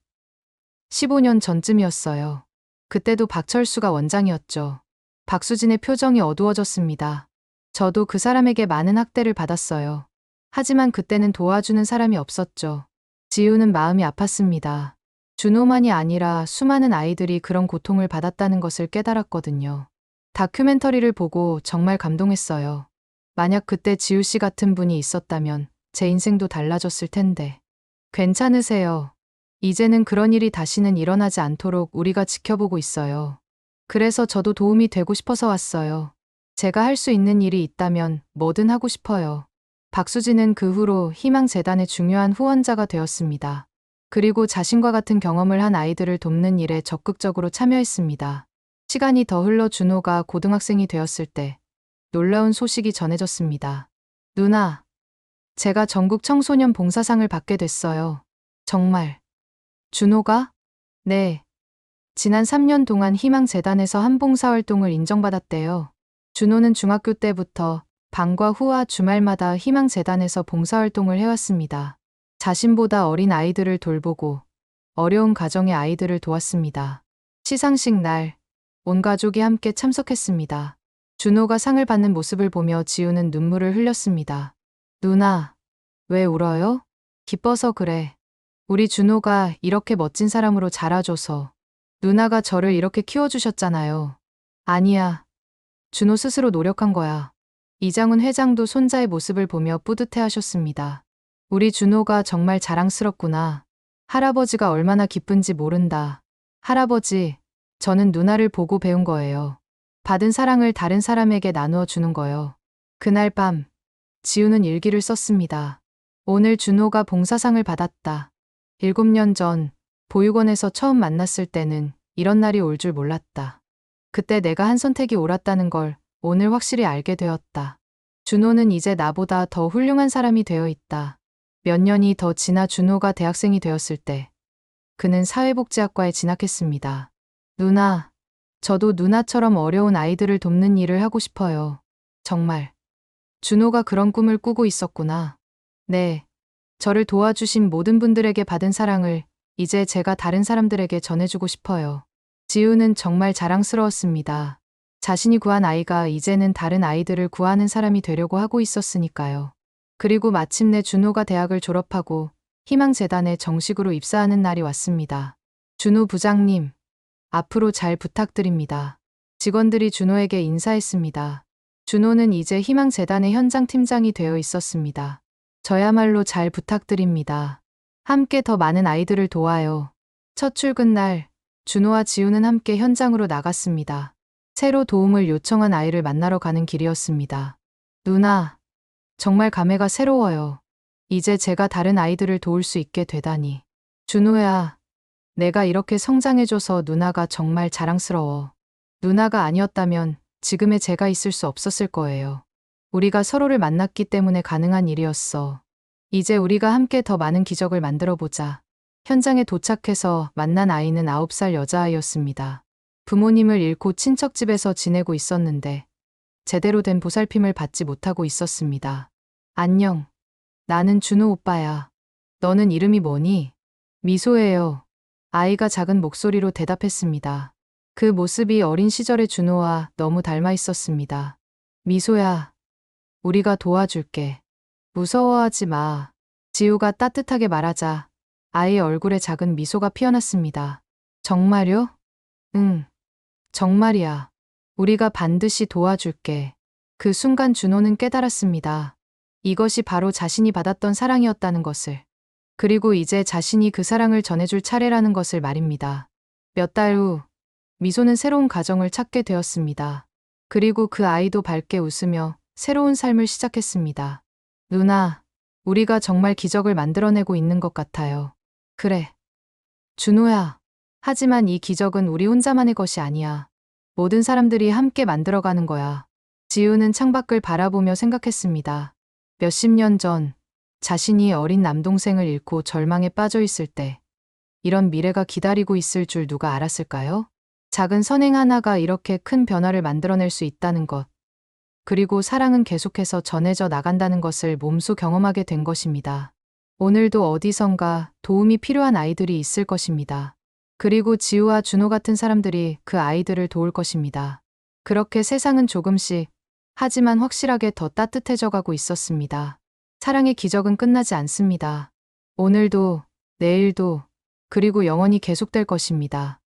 15년 전쯤이었어요. 그때도 박철수가 원장이었죠. 박수진의 표정이 어두워졌습니다. 저도 그 사람에게 많은 학대를 받았어요. 하지만 그때는 도와주는 사람이 없었죠. 지우는 마음이 아팠습니다. 준호만이 아니라 수많은 아이들이 그런 고통을 받았다는 것을 깨달았거든요. 다큐멘터리를 보고 정말 감동했어요. 만약 그때 지우 씨 같은 분이 있었다면 제 인생도 달라졌을 텐데. 괜찮으세요. 이제는 그런 일이 다시는 일어나지 않도록 우리가 지켜보고 있어요. 그래서 저도 도움이 되고 싶어서 왔어요. 제가 할 수 있는 일이 있다면 뭐든 하고 싶어요. 박수진은 그 후로 희망재단의 중요한 후원자가 되었습니다. 그리고 자신과 같은 경험을 한 아이들을 돕는 일에 적극적으로 참여했습니다. 시간이 더 흘러 준호가 고등학생이 되었을 때 놀라운 소식이 전해졌습니다. 누나, 제가 전국 청소년 봉사상을 받게 됐어요. 정말. 준호가? 네. 지난 3년 동안 희망재단에서 한 봉사활동을 인정받았대요. 준호는 중학교 때부터 방과 후와 주말마다 희망재단에서 봉사활동을 해왔습니다. 자신보다 어린 아이들을 돌보고 어려운 가정의 아이들을 도왔습니다. 시상식 날, 온 가족이 함께 참석했습니다. 준호가 상을 받는 모습을 보며 지우는 눈물을 흘렸습니다. 누나, 왜 울어요? 기뻐서 그래. 우리 준호가 이렇게 멋진 사람으로 자라줘서 누나가 저를 이렇게 키워주셨잖아요. 아니야. 준호 스스로 노력한 거야. 이장훈 회장도 손자의 모습을 보며 뿌듯해 하셨습니다. 우리 준호가 정말 자랑스럽구나. 할아버지가 얼마나 기쁜지 모른다. 할아버지, 저는 누나를 보고 배운 거예요. 받은 사랑을 다른 사람에게 나누어 주는 거요. 그날 밤, 지우는 일기를 썼습니다. 오늘 준호가 봉사상을 받았다. 7년 전 보육원에서 처음 만났을 때는 이런 날이 올 줄 몰랐다. 그때 내가 한 선택이 옳았다는 걸 오늘 확실히 알게 되었다. 준호는 이제 나보다 더 훌륭한 사람이 되어 있다. 몇 년이 더 지나 준호가 대학생이 되었을 때 그는 사회복지학과에 진학했습니다. 누나, 저도 누나처럼 어려운 아이들을 돕는 일을 하고 싶어요. 정말. 준호가 그런 꿈을 꾸고 있었구나. 네. 저를 도와주신 모든 분들에게 받은 사랑을 이제 제가 다른 사람들에게 전해주고 싶어요. 지우는 정말 자랑스러웠습니다. 자신이 구한 아이가 이제는 다른 아이들을 구하는 사람이 되려고 하고 있었으니까요. 그리고 마침내 준호가 대학을 졸업하고 희망재단에 정식으로 입사하는 날이 왔습니다. 준호 부장님, 앞으로 잘 부탁드립니다. 직원들이 준호에게 인사했습니다. 준호는 이제 희망재단의 현장 팀장이 되어 있었습니다. 저야말로 잘 부탁드립니다. 함께 더 많은 아이들을 도와요. 첫 출근 날, 준호와 지우는 함께 현장으로 나갔습니다. 새로 도움을 요청한 아이를 만나러 가는 길이었습니다. 누나, 정말 감회가 새로워요. 이제 제가 다른 아이들을 도울 수 있게 되다니. 준호야, 내가 이렇게 성장해줘서 누나가 정말 자랑스러워. 누나가 아니었다면 지금의 제가 있을 수 없었을 거예요. 우리가 서로를 만났기 때문에 가능한 일이었어. 이제 우리가 함께 더 많은 기적을 만들어보자. 현장에 도착해서 만난 아이는 9살 여자아이였습니다. 부모님을 잃고 친척집에서 지내고 있었는데 제대로 된 보살핌을 받지 못하고 있었습니다. 안녕. 나는 준호 오빠야. 너는 이름이 뭐니? 미소예요. 아이가 작은 목소리로 대답했습니다. 그 모습이 어린 시절의 준호와 너무 닮아 있었습니다. 미소야, 우리가 도와줄게. 무서워하지 마. 지우가 따뜻하게 말하자 아이의 얼굴에 작은 미소가 피어났습니다. 정말요? 응, 정말이야. 우리가 반드시 도와줄게. 그 순간 준호는 깨달았습니다. 이것이 바로 자신이 받았던 사랑이었다는 것을. 그리고 이제 자신이 그 사랑을 전해줄 차례라는 것을 말입니다. 몇 달 후, 미소는 새로운 가정을 찾게 되었습니다. 그리고 그 아이도 밝게 웃으며 새로운 삶을 시작했습니다. 누나, 우리가 정말 기적을 만들어내고 있는 것 같아요. 그래. 준호야. 하지만 이 기적은 우리 혼자만의 것이 아니야. 모든 사람들이 함께 만들어가는 거야. 지우는 창밖을 바라보며 생각했습니다. 몇십 년 전, 자신이 어린 남동생을 잃고 절망에 빠져 있을 때, 이런 미래가 기다리고 있을 줄 누가 알았을까요? 작은 선행 하나가 이렇게 큰 변화를 만들어낼 수 있다는 것. 그리고 사랑은 계속해서 전해져 나간다는 것을 몸소 경험하게 된 것입니다. 오늘도 어디선가 도움이 필요한 아이들이 있을 것입니다. 그리고 지우와 준호 같은 사람들이 그 아이들을 도울 것입니다. 그렇게 세상은 조금씩, 하지만 확실하게 더 따뜻해져 가고 있었습니다. 사랑의 기적은 끝나지 않습니다. 오늘도, 내일도, 그리고 영원히 계속될 것입니다.